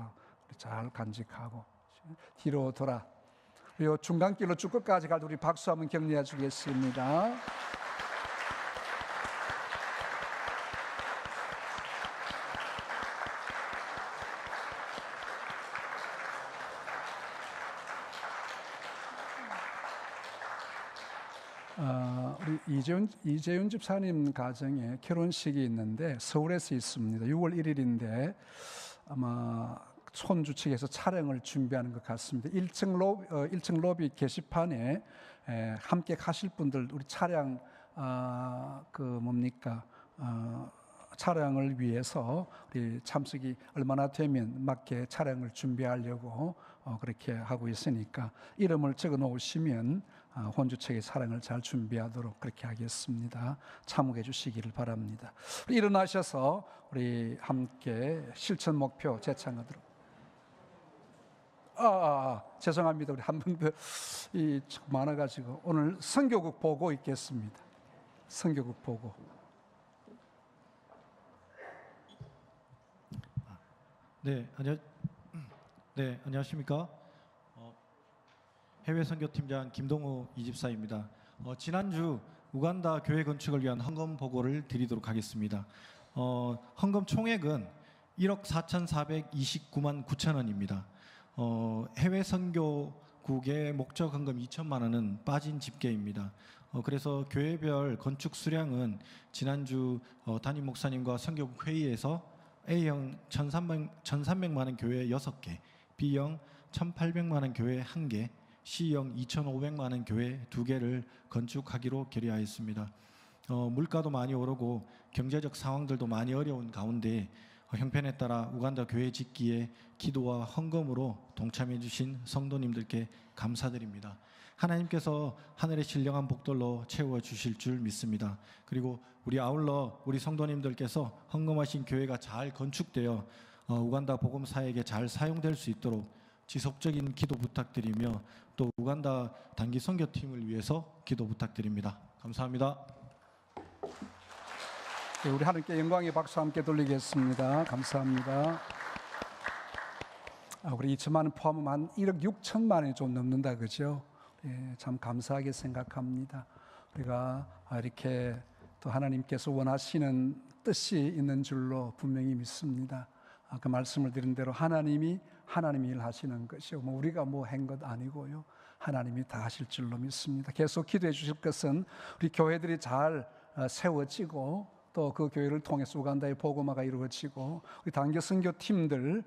우리 잘 간직하고 뒤로 돌아 이 중간길로 쭉 끝까지 갈 때 우리 박수 한번 격려해 주겠습니다. 우리 이재윤 집사님 가정에 결혼식이 있는데 서울에서 있습니다. 6월 1일인데 아마 손주 측에서 촬영을 준비하는 것 같습니다. 1층 로비 게시판에 함께 가실 분들 우리 차량 촬영을 위해서 우리 참석이 얼마나 되면 맞게 촬영을 준비하려고 그렇게 하고 있으니까 이름을 적어 놓으시면 혼주 측의 촬영을 잘 준비하도록 그렇게 하겠습니다. 참고해 주시기를 바랍니다. 일어나셔서 우리 함께 실천 목표 제창하도록. 죄송합니다. 우리 한 분 더 많아가지고 오늘 선교국 보고 있겠습니다. 선교국 보고. 네, 안녕하십니까? 해외 선교팀장 김동우 이집사입니다. 지난주 우간다 교회 건축을 위한 헌금 보고를 드리도록 하겠습니다. 헌금 총액은 1억 4,429만 9천 원입니다. 해외 선교국의 목적 헌금 2천만 원은 빠진 집계입니다. 그래서 교회별 건축 수량은 지난주 담임 목사님과 선교국 회의에서 A형 1,300만 원 교회 6개, B형 1,800만 원 교회 1개, C형 2,500만 원 교회 2개를 건축하기로 결의하였습니다. 물가도 많이 오르고 경제적 상황들도 많이 어려운 가운데 형편에 따라 우간다 교회 짓기에 기도와 헌금으로 동참해 주신 성도님들께 감사드립니다. 하나님께서 하늘의 신령한 복들로 채워 주실 줄 믿습니다. 그리고 우리 아울러 우리 성도님들께서 헌금하신 교회가 잘 건축되어 우간다 복음 사역에 잘 사용될 수 있도록 지속적인 기도 부탁드리며 또 우간다 단기 선교팀을 위해서 기도 부탁드립니다. 감사합니다. 네, 우리 하나님께 영광의 박수 함께 돌리겠습니다. 감사합니다. 우리 2천만 원 포함하면 한 1억 6천만 원이 좀 넘는다 그죠? 예, 참 감사하게 생각합니다. 우리가 이렇게 또 하나님께서 원하시는 뜻이 있는 줄로 분명히 믿습니다. 그 말씀을 드린 대로 하나님이 일하시는 것이요, 우리가 한 것 아니고요, 하나님이 다 하실 줄로 믿습니다. 계속 기도해 주실 것은 우리 교회들이 잘 세워지고 또 그 교회를 통해서 우간다의 복음화가 이루어지고 우리 단교 선교 팀들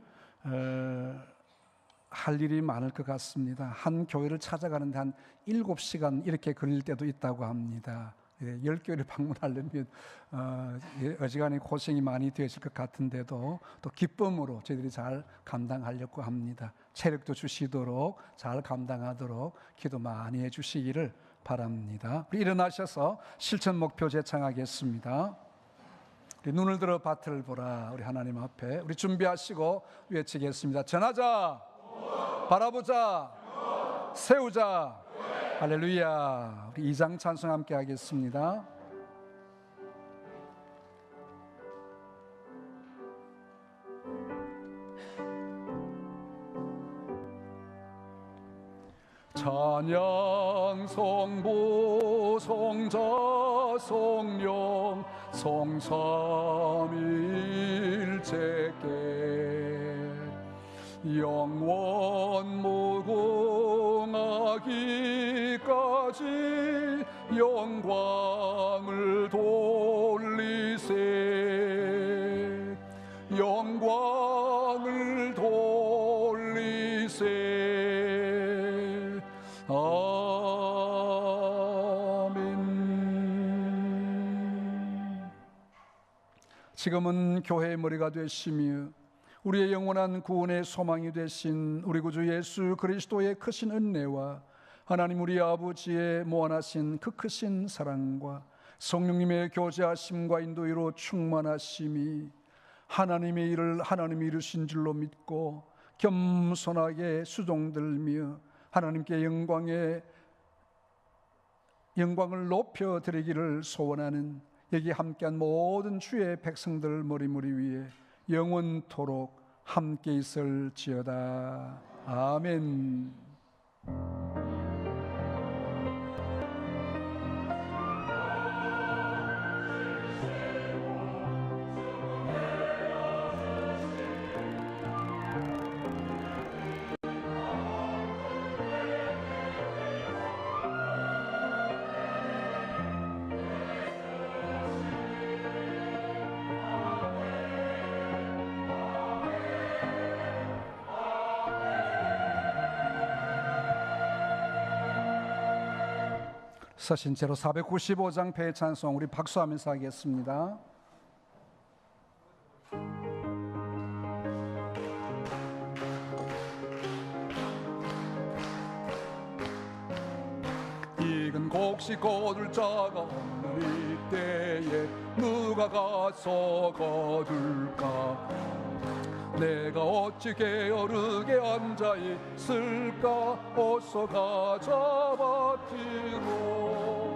할 일이 많을 것 같습니다. 한 교회를 찾아가는데 한 7시간 이렇게 걸릴 때도 있다고 합니다. 10교회를 방문하려면 어지간히 고생이 많이 되실 것 같은데도 또 기쁨으로 저희들이 잘 감당하려고 합니다. 체력도 주시도록 잘 감당하도록 기도 많이 해주시기를 바랍니다. 우리 일어나셔서 실천 목표 제창하겠습니다. 우리 눈을 들어 밭을 보라. 우리 하나님 앞에 우리 준비하시고 외치겠습니다. 전하자, 바라보자, 세우자. 할렐루야. 우리 2장 찬송 함께 하겠습니다. 찬양 성부 성자 성령 성삼일체께 영원 무궁하기까지 영광을 돌리세 영광을 돌리세 아멘. 지금은 교회의 머리가 되시며 우리의 영원한 구원의 소망이 되신 우리 구주 예수 그리스도의 크신 은혜와 하나님 우리 아버지의 무한하신 그 크신 사랑과 성령님의 교제하심과 인도로 충만하심이 하나님의 일을 하나님이 이루신 줄로 믿고 겸손하게 수종들며 하나님께 영광을 높여드리기를 소원하는 여기 함께한 모든 주의 백성들 머리 위에 영원토록 함께 있을지어다. 아멘. 서신제로 495장 배찬송 우리 박수하면서 하겠습니다. 익은 곡식 거둘 자가 없는 이때에 누가 가서 거둘까? 내가 어찌 게으르게 앉아있을까? 어서 가자 밭으로